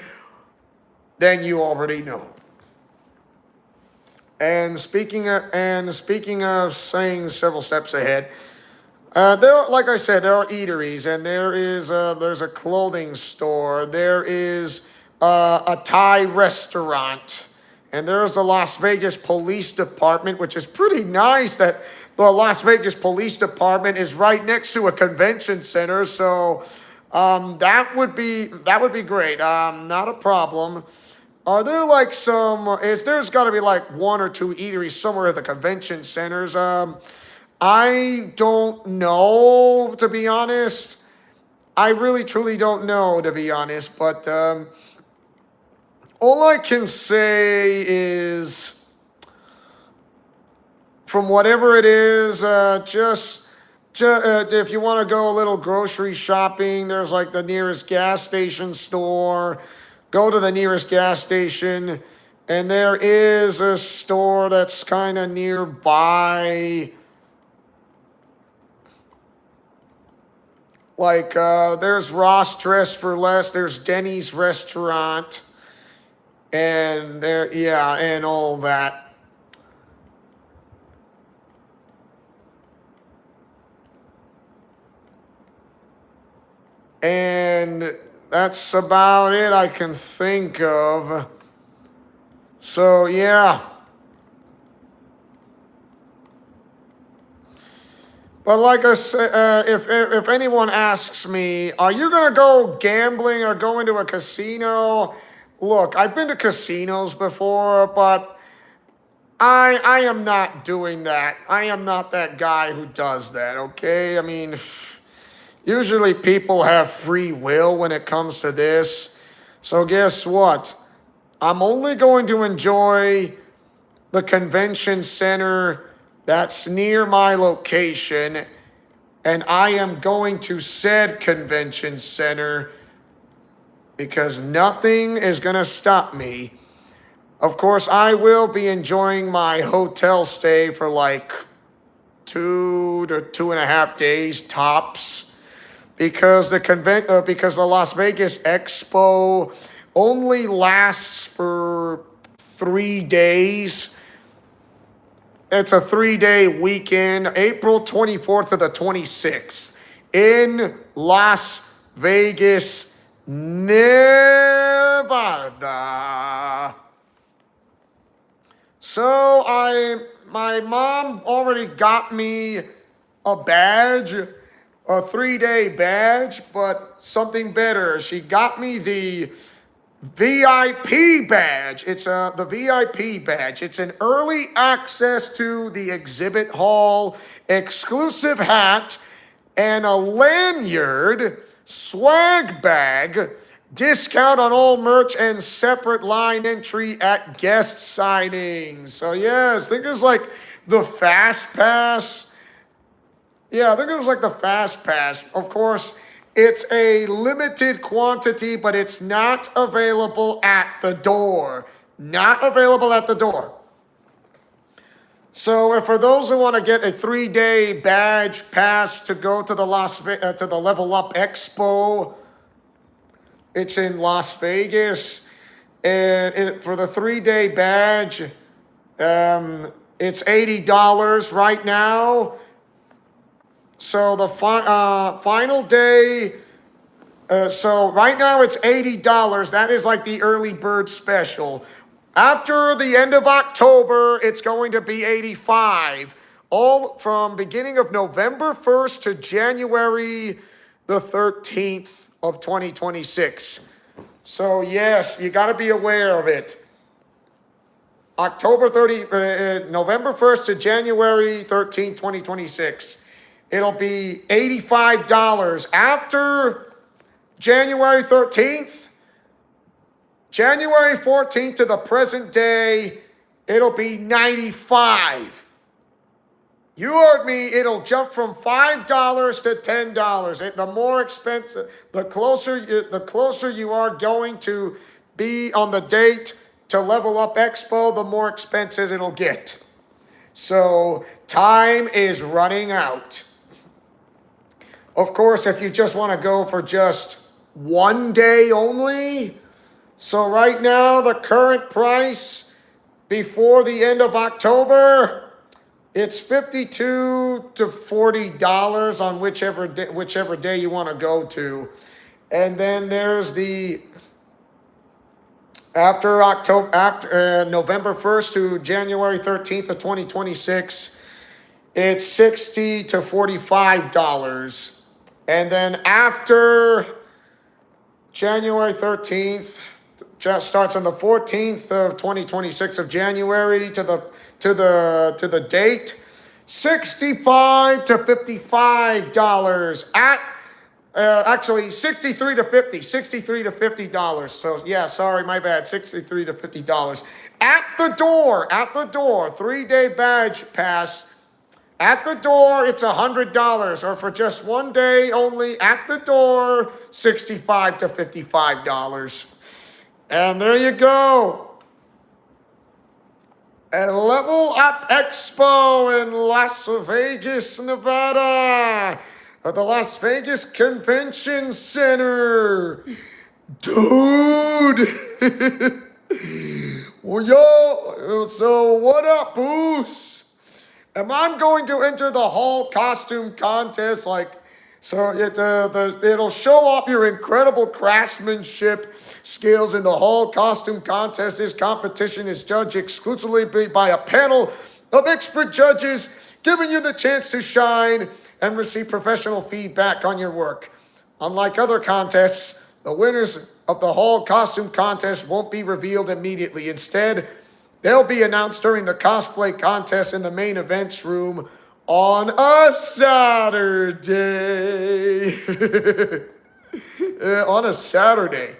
than you already know. And speaking of saying several steps ahead, like I said, there are eateries, and there's a clothing store, there is a Thai restaurant, and there's the Las Vegas Police Department, which is pretty nice that the Las Vegas Police Department is right next to a convention center. So that would be great. Not a problem. Are there like there's got to be like one or two eateries somewhere at the convention centers. I don't know, to be honest. I really truly don't know, to be honest. But all I can say is, from whatever it is, if you want to go a little grocery shopping, there's like the nearest gas station store. Go to the nearest gas station, and there is a store that's kind of nearby. Like, there's Ross Dress for Less, there's Denny's Restaurant, and and all that. And that's about it I can think of. So, yeah. But like I said, if anyone asks me, are you going to go gambling or go into a casino? Look, I've been to casinos before, but I am not doing that. I am not that guy who does that, okay? I mean, usually people have free will when it comes to this. So guess what? I'm only going to enjoy the convention center that's near my location, and I am going to said convention center because nothing is going to stop me. Of course, I will be enjoying my hotel stay for like 2 to 2.5 days tops, because because the Las Vegas Expo only lasts for 3 days. It's a 3-day weekend, April 24th to the 26th, in Las Vegas, Nevada. So my mom already got me a badge, a 3-day badge, but something better. She got me the VIP badge. It's the VIP badge. It's an early access to the exhibit hall, exclusive hat, and a lanyard, swag bag, discount on all merch, and separate line entry at guest signings. So yes, I think it was like the Fast Pass. Yeah, I think it was like the Fast Pass. Of course, it's a limited quantity, but it's not available at the door. Not available at the door. So for those who want to get a 3-day badge pass to go to the to the Level Up Expo, it's in Las Vegas, and for the 3-day badge, it's $80 right now. So the final day, so right now it's $80. That is like the early bird special. After the end of October, it's going to be $85. All from beginning of November 1st to January the 13th of 2026. So yes, you got to be aware of it. November 1st to January 13th, 2026. It'll be $85. After January 13th, January 14th to the present day, it'll be $95. You heard me, it'll jump from $5 to $10. The more expensive, the closer you are going to be on the date to Level Up Expo, the more expensive it'll get. So time is running out. Of course, if you just want to go for just one day only, so right now the current price before the end of October, it's $52 to $40 on whichever day you want to go to. And then there's the after November 1st to January 13th of 2026, it's $60 to $45. And then after January 13th, just starts on the 14th of 2026 of January to the date, $65 to $55 at actually $63 to $50. So yeah, sorry, my bad. $63 to $50 at the door. 3-day badge pass. At the door, it's $100, or for just one day only at the door, $65 to $55. And there you go. A Level Up Expo in Las Vegas, Nevada, at the Las Vegas Convention Center. Dude! Well, yo, so what up, Boos? Am I going to enter the Hall Costume Contest? It'll show off your incredible craftsmanship skills in the Hall Costume Contest. This competition is judged exclusively by a panel of expert judges, giving you the chance to shine and receive professional feedback on your work. Unlike other contests, the winners of the Hall Costume Contest won't be revealed immediately. Instead, they'll be announced during the cosplay contest in the main events room on a Saturday. On a Saturday.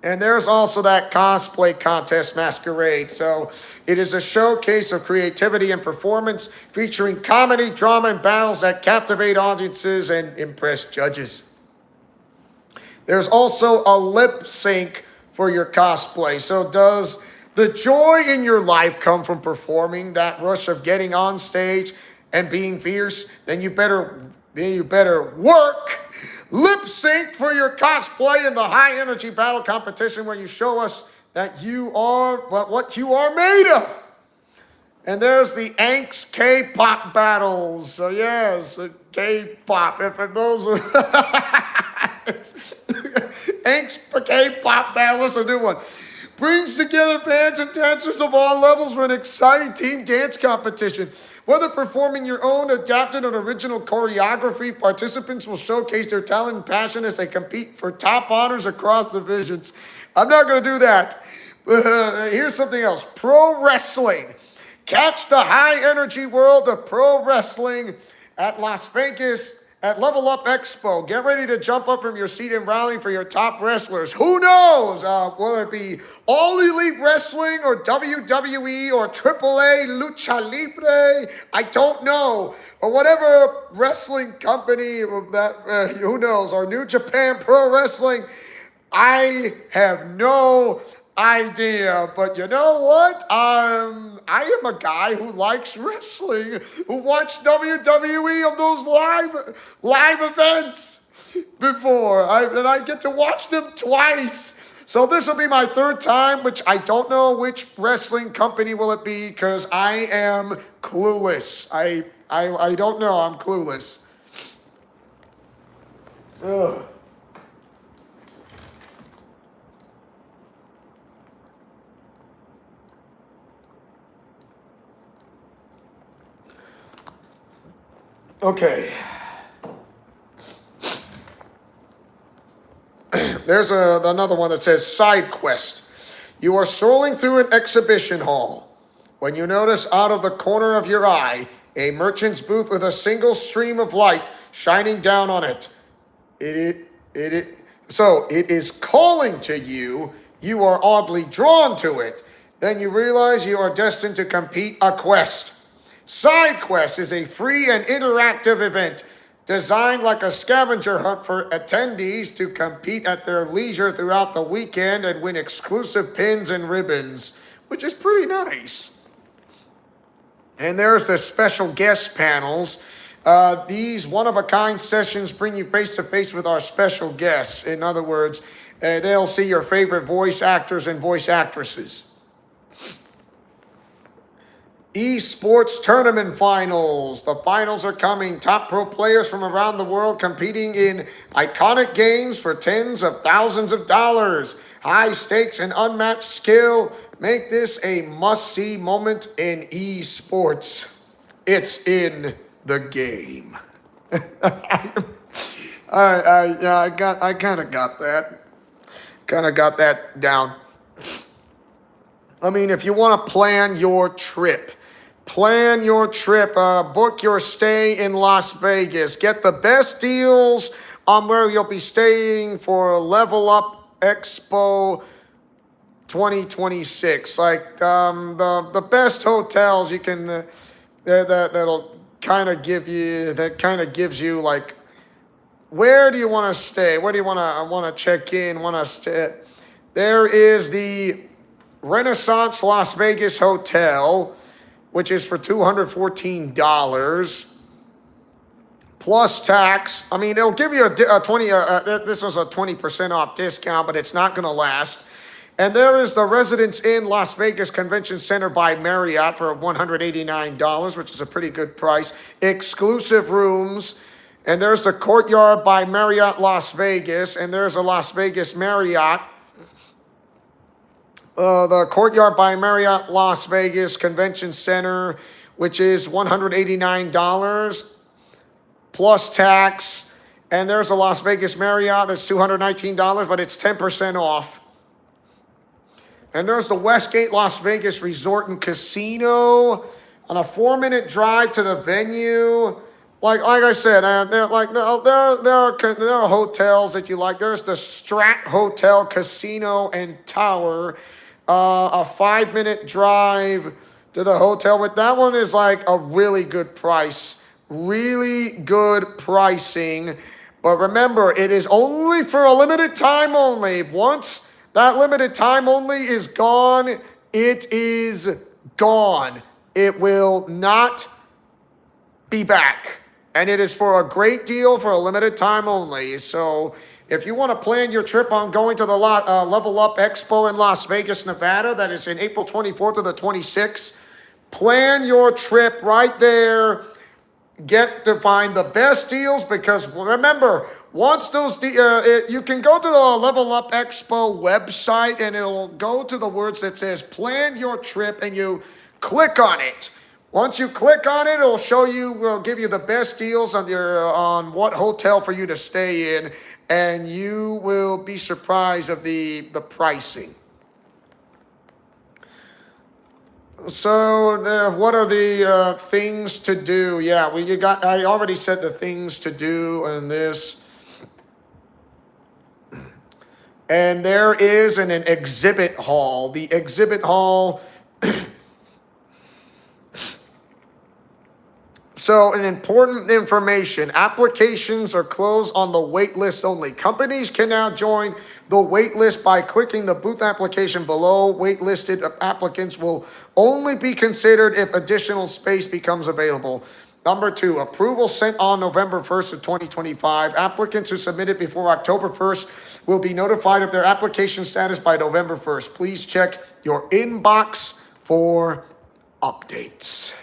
And there's also that cosplay contest masquerade. So it is a showcase of creativity and performance featuring comedy, drama, and battles that captivate audiences and impress judges. There's also a lip sync for your cosplay. So does the joy in your life come from performing, that rush of getting on stage and being fierce? Then you better work. Lip sync for your cosplay in the high energy battle competition where you show us that you are what you are made of. And there's the Angst K-pop battles. So yes, K-pop. If those are Angst K-pop battle, that's a new one. Brings together fans and dancers of all levels for an exciting team dance competition. Whether performing your own adapted or original choreography, participants will showcase their talent and passion as they compete for top honors across divisions. I'm not going to do that. Here's something else. Pro wrestling. Catch the high energy world of pro wrestling at Las Vegas at Level Up Expo. Get ready to jump up from your seat and rally for your top wrestlers. Who knows? Whether it be All Elite Wrestling or WWE or AAA Lucha Libre, I don't know. Or whatever wrestling company of that, who knows, or New Japan Pro Wrestling. I have no idea, but you know what? I am a guy who likes wrestling, who watched WWE of those live events before, and I get to watch them twice. So this will be my third time, which I don't know which wrestling company will it be, because I am clueless. I don't know. I'm clueless. Ugh. Okay. There's another one that says side quest. You are strolling through an exhibition hall when you notice out of the corner of your eye a merchant's booth with a single stream of light shining down on it. So it is calling to you. You are oddly drawn to it. Then you realize you are destined to complete a quest. Side Quest is a free and interactive event designed like a scavenger hunt for attendees to compete at their leisure throughout the weekend and win exclusive pins and ribbons, which is pretty nice. And there's the special guest panels. These one-of-a-kind sessions bring you face-to-face with our special guests. In other words, they'll see your favorite voice actors and voice actresses. Esports Tournament Finals. The finals are coming. Top pro players from around the world competing in iconic games for tens of thousands of dollars. High stakes and unmatched skill make this a must-see moment in esports. It's in the game. I kind of got that. Kind of got that down. I mean, if you want to plan your trip, book your stay in Las Vegas. Get the best deals on where you'll be staying for Level Up Expo 2026. Like the best hotels you can that'll kind of gives you like, where do you want to stay? Where do you want to check in? Want to stay? There is the Renaissance Las Vegas Hotel, which is for $214 plus tax. I mean, it'll give you a 20. This was a 20% off discount, but it's not going to last. And there is the Residence Inn Las Vegas Convention Center by Marriott for $189, which is a pretty good price. Exclusive rooms. And there's the Courtyard by Marriott Las Vegas, and there's a Las Vegas Marriott. The Courtyard by Marriott Las Vegas Convention Center, which is $189 plus tax. And there's a Las Vegas Marriott, it's $219, but it's 10% off. And there's the Westgate Las Vegas Resort and Casino on a 4-minute drive to the venue. Like I said, there are hotels that you like. There's the Strat Hotel Casino and Tower, a 5-minute drive to the hotel. But that one is like a really good price, really good pricing. But remember, it is only for a limited time only. Once that limited time only is gone, it is gone. It will not be back. And it is for a great deal for a limited time only. So if you want to plan your trip on going to the Level Up Expo in Las Vegas, Nevada, that is in April 24th to the 26th, plan your trip right there. Get to find the best deals, because remember, once those you can go to the Level Up Expo website and it'll go to the words that says plan your trip, and you click on it. Once you click on it, will give you the best deals on what hotel for you to stay in, and you will be surprised of the pricing. So what are the things to do? Yeah, I already said the things to do in this. And there is an exhibit hall. The exhibit hall. So, an important information, applications are closed on the wait list only. Companies can now join the wait list by clicking the booth application below. Waitlisted applicants will only be considered if additional space becomes available. Number 2, approval sent on November 1st of 2025. Applicants who submitted before October 1st will be notified of their application status by November 1st. Please check your inbox for updates.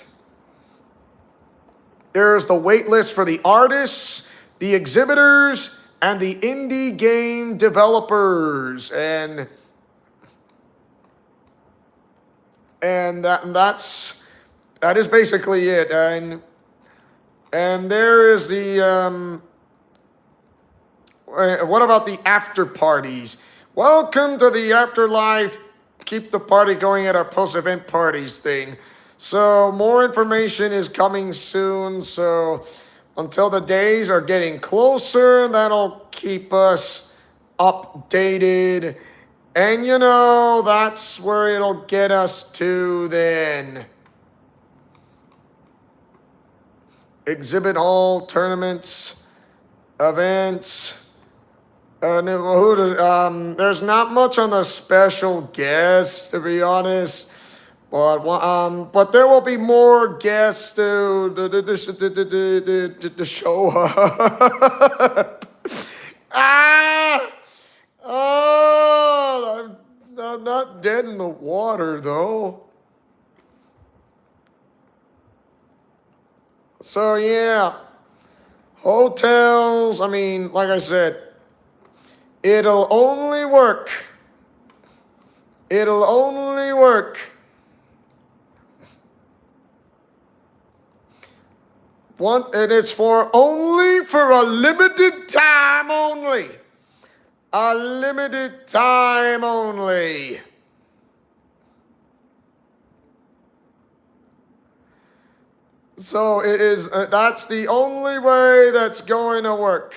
There's the wait list for the artists, the exhibitors, and the indie game developers. And that is basically it. And there is the what about the after parties? Welcome to the Afterlife keep the party going at our post-event parties thing. So more information is coming soon. So until the days are getting closer, that'll keep us updated. And you know, that's where it'll get us to then. Exhibit hall, tournaments, events. There's not much on the special guest, to be honest. But there will be more guests to show up. Ah! Oh, I'm not dead in the water, though. So, yeah. Hotels, I mean, like I said, it'll only work. It'll only work. And it's only for a limited time only. A limited time only. So it is, that's the only way that's going to work.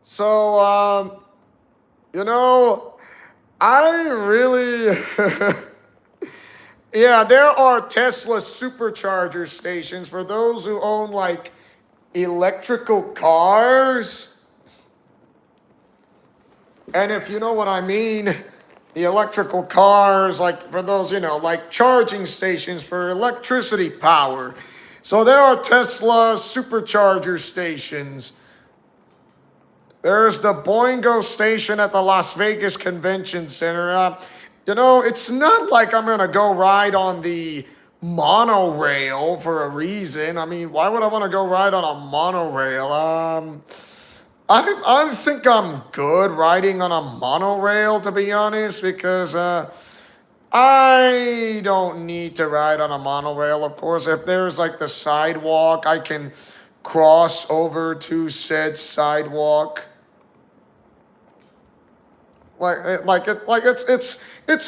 So, you know, I really, yeah, there are Tesla supercharger stations for those who own like electrical cars. And if you know what I mean, the electrical cars, like for those, you know, like charging stations for electricity power. So there are Tesla supercharger stations. There's the Boingo station at the Las Vegas Convention Center. You know, it's not like I'm going to go ride on the monorail for a reason. I mean, why would I want to go ride on a monorail? I think I'm good riding on a monorail, to be honest, because I don't need to ride on a monorail, of course. If there's like the sidewalk, I can cross over to said sidewalk. It's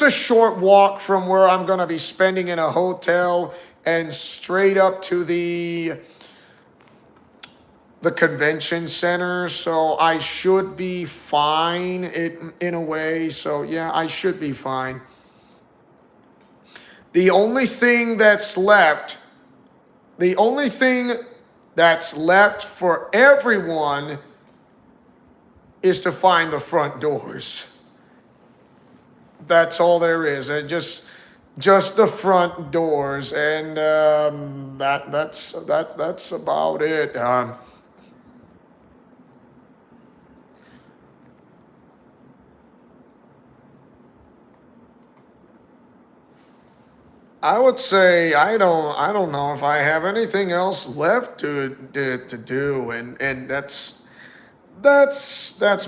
a short walk from where I'm gonna be spending in a hotel and straight up to the convention center. So I should be fine in a way. So yeah, I should be fine. The only thing that's left for everyone is to find the front doors. That's all there is, and just the front doors, and that's about it. I would say I don't know if I have anything else left to do, and that's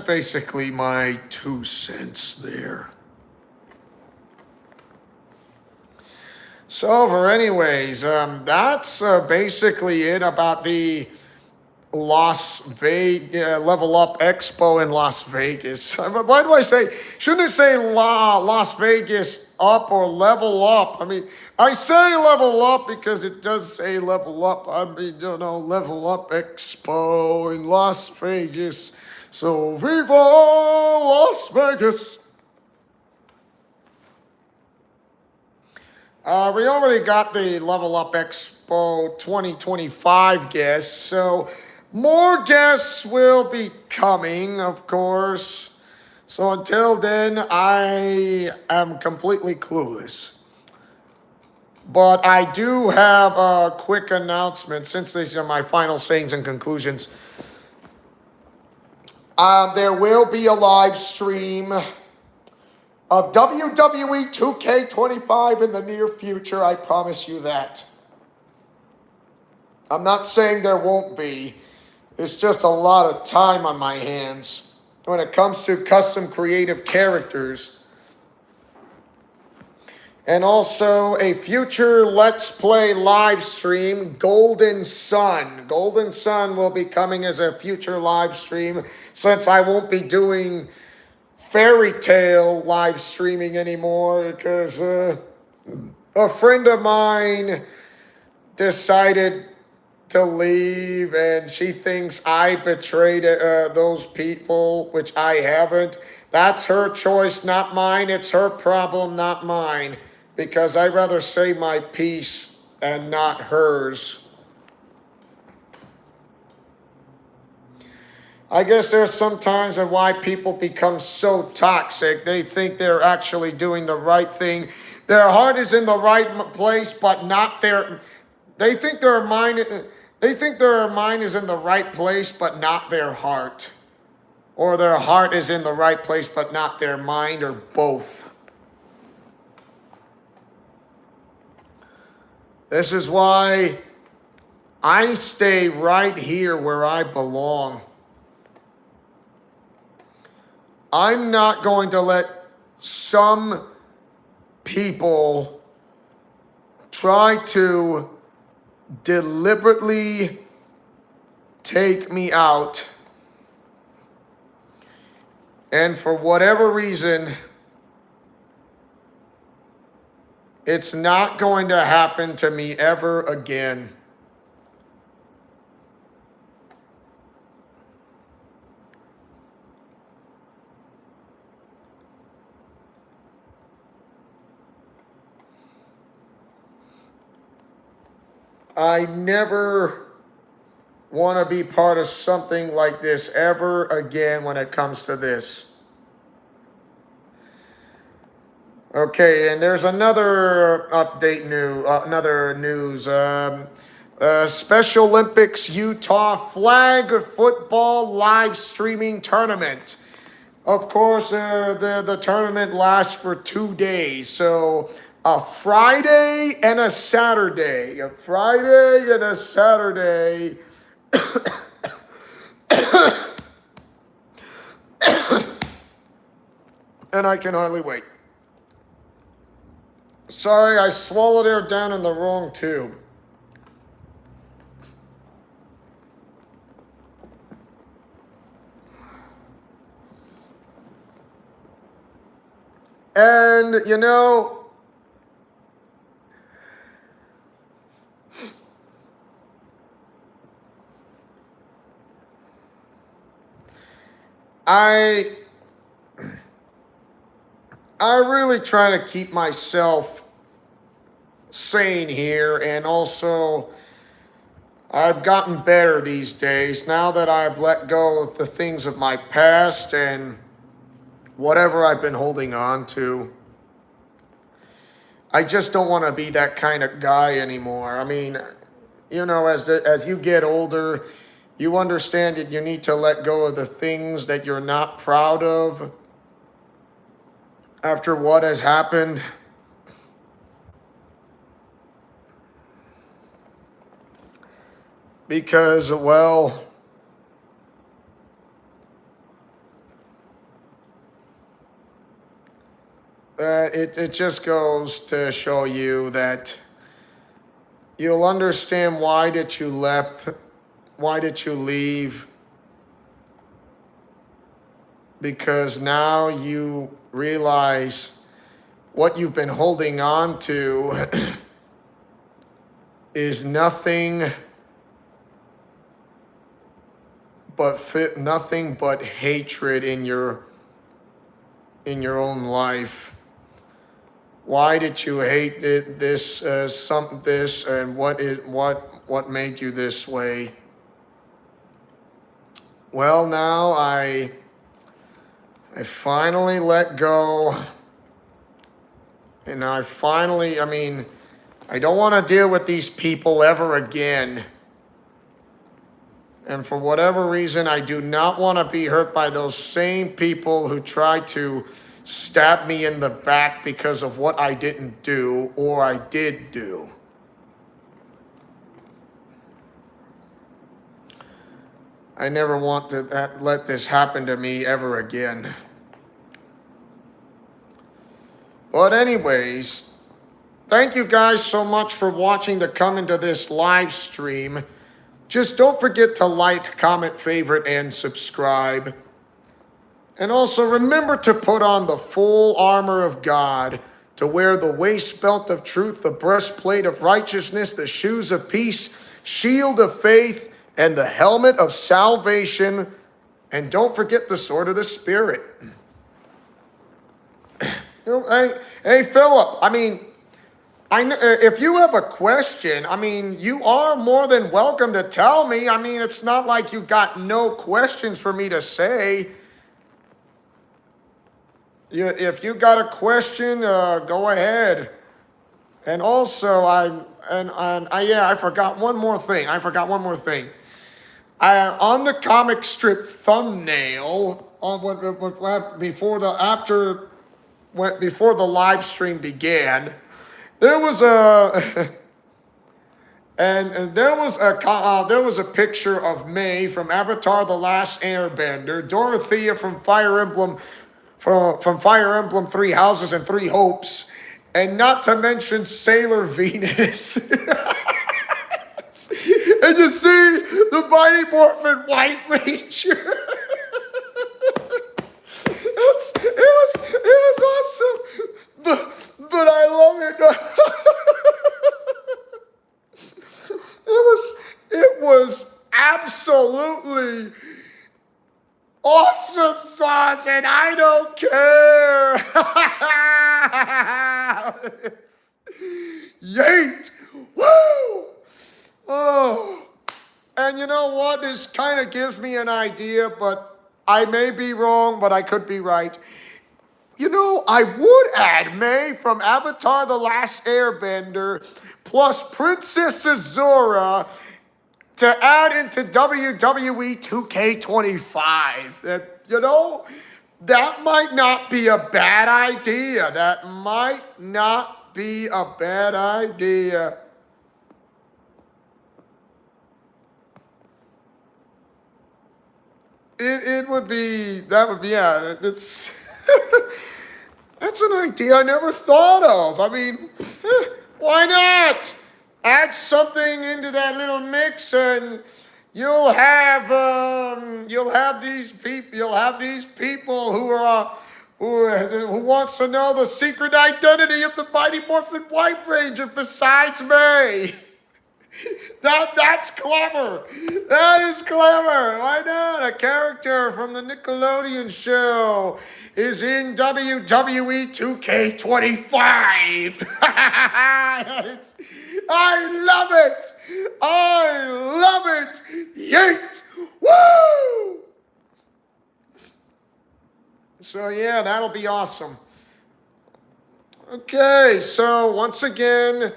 basically my 2 cents there. So, anyways, that's basically it about the Las Vegas Level Up Expo in Las Vegas. Why do I say? Shouldn't it say Las Vegas Up or Level Up? I mean, I say Level Up because it does say Level Up. I mean, you know, Level Up Expo in Las Vegas. So, Viva Las Vegas! We already got the Level Up Expo 2025 guests, so more guests will be coming, of course. So until then, I am completely clueless. But I do have a quick announcement, since these are my final sayings and conclusions. There will be a live stream of WWE 2K25 in the near future, I promise you that. I'm not saying there won't be. It's just a lot of time on my hands when it comes to custom creative characters. And also a future Let's Play live stream, Golden Sun. Golden Sun will be coming as a future live stream since I won't be doing fairy tale live streaming anymore because a friend of mine decided to leave and she thinks I betrayed those people, which I haven't. That's her choice, not mine. It's her problem, not mine. Because I'd rather say my piece and not hers. I guess there's some times of why people become so toxic. They think they're actually doing the right thing. Their heart is in the right place, but not their. They think their mind is in the right place, but not their heart. Or their heart is in the right place, but not their mind, or both. This is why I stay right here where I belong. I'm not going to let some people try to deliberately take me out. And for whatever reason, it's not going to happen to me ever again. I never want to be part of something like this ever again when it comes to this. Okay, and there's another update another news. Special Olympics Utah flag football live streaming tournament. Of course, the tournament lasts for 2 days. So a Friday and a Saturday. A Friday and a Saturday. And I can hardly wait. Sorry, I swallowed air down in the wrong tube. And, you know, I really try to keep myself sane here, and also I've gotten better these days now that I've let go of the things of my past and whatever I've been holding on to. I just don't want to be that kind of guy anymore. I mean, you know, as you get older, you understand that you need to let go of the things that you're not proud of after what has happened. Because, well, it just goes to show you that you'll understand why did you leave, because now you realize what you've been holding on to is nothing but hatred in your own life. Why did you hate this and what made you this way? Well, now I finally let go, and I don't want to deal with these people ever again. And for whatever reason, I do not want to be hurt by those same people who try to stab me in the back because of what I didn't do or I did do. I never want to let this happen to me ever again. But anyways, thank you guys so much for watching to come into this live stream. Just don't forget to like, comment, favorite, and subscribe. And also remember to put on the full armor of God, to wear the waist belt of truth, the breastplate of righteousness, the shoes of peace, shield of faith, and the helmet of salvation. And don't forget the sword of the Spirit. Hey, Philip, if you have a question, you are more than welcome to tell me. It's not like you got no questions for me to say. If you got a question, go ahead. And also, I forgot one more thing. On the comic strip thumbnail, before the live stream began, there was a there was a picture of May from Avatar: The Last Airbender, Dorothea from Fire Emblem, from Fire Emblem Three Houses and Three Hopes, and not to mention Sailor Venus. And you see the Mighty Morphin White Ranger. It was awesome, but I love it. It was absolutely awesome sauce, and I don't care. Yeet! Woo! Oh. And you know what? This kind of gives me an idea, but I may be wrong, but I could be right. I would add May from Avatar: The Last Airbender plus Princess Azura to add into WWE 2K25. That might not be a bad idea. It's that's an idea I never thought of. Why not? Add something into that little mix, and you'll have these people who wants to know the secret identity of the Mighty Morphin White Ranger besides May. That's clever. That is clever. Why not? A character from the Nickelodeon show is in WWE 2K25. I love it. Yeet. Woo! So yeah, that'll be awesome. Okay, so once again,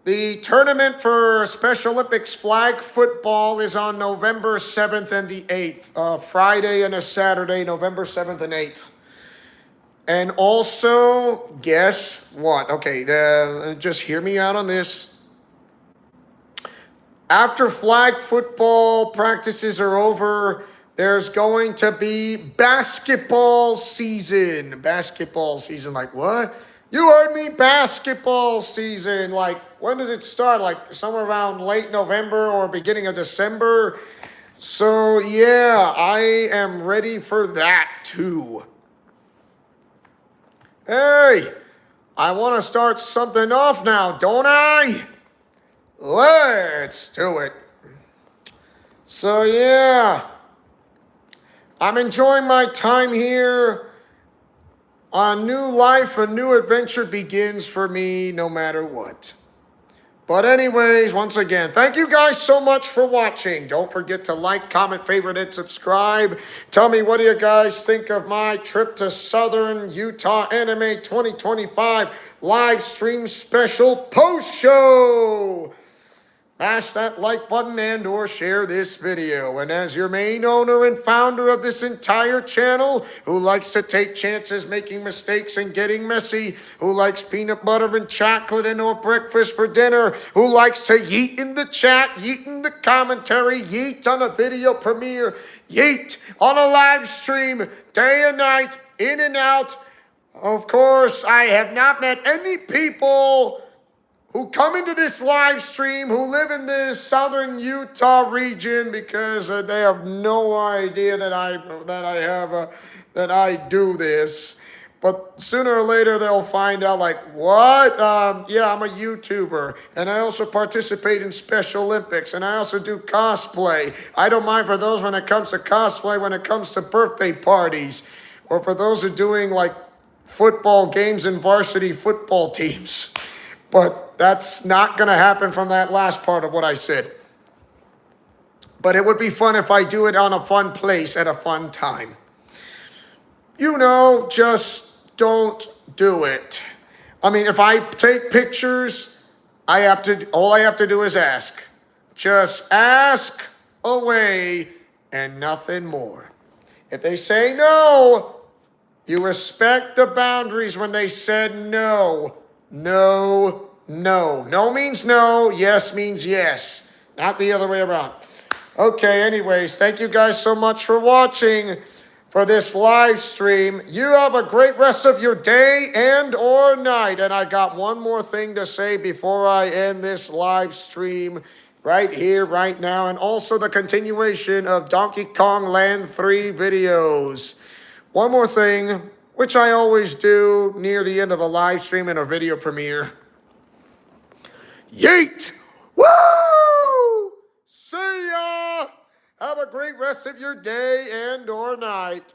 the tournament for Special Olympics flag football is on November 7th and the 8th. Friday and a Saturday, November 7th and 8th. And also, guess what? Okay, just hear me out on this. After flag football practices are over, there's going to be basketball season. Basketball season, like what? You heard me, basketball season. Like, when does it start? Like, somewhere around late November or beginning of December. So, yeah, I am ready for that, too. Hey, I want to start something off now, don't I? Let's do it. So, yeah, I'm enjoying my time here. A new life, a new adventure begins for me no matter what. But anyways, once again, thank you guys so much for watching. Don't forget to like, comment, favorite, and subscribe. Tell me, what do you guys think of my trip to Southern Utah Anime 2025 live stream special post show? Mash that like button and or share this video. And as your main owner and founder of this entire channel, who likes to take chances making mistakes and getting messy, who likes peanut butter and chocolate and or breakfast for dinner, who likes to yeet in the chat, yeet in the commentary, yeet on a video premiere, yeet on a live stream, day and night, in and out. Of course, I have not met any people who come into this live stream who live in the southern Utah region because they have no idea that I do this. But sooner or later they'll find out, like, what? Yeah, I'm a YouTuber, and I also participate in Special Olympics, and I also do cosplay. I don't mind for those when it comes to cosplay, when it comes to birthday parties, or for those who are doing like football games and varsity football teams. But that's not going to happen from that last part of what I said. But it would be fun if I do it on a fun place at a fun time. You know, just don't do it. I mean, if I take pictures, all I have to do is ask. Just ask away and nothing more. If they say no, you respect the boundaries when they said no. No, no. No means no. Yes means yes. Not the other way around. Okay, anyways, thank you guys so much for watching for this live stream. You have a great rest of your day and or night. And I got one more thing to say before I end this live stream right here, right now. And also the continuation of Donkey Kong Land 3 videos. One more thing, which I always do near the end of a live stream and a video premiere. Yeet! Woo! See ya! Have a great rest of your day and or night.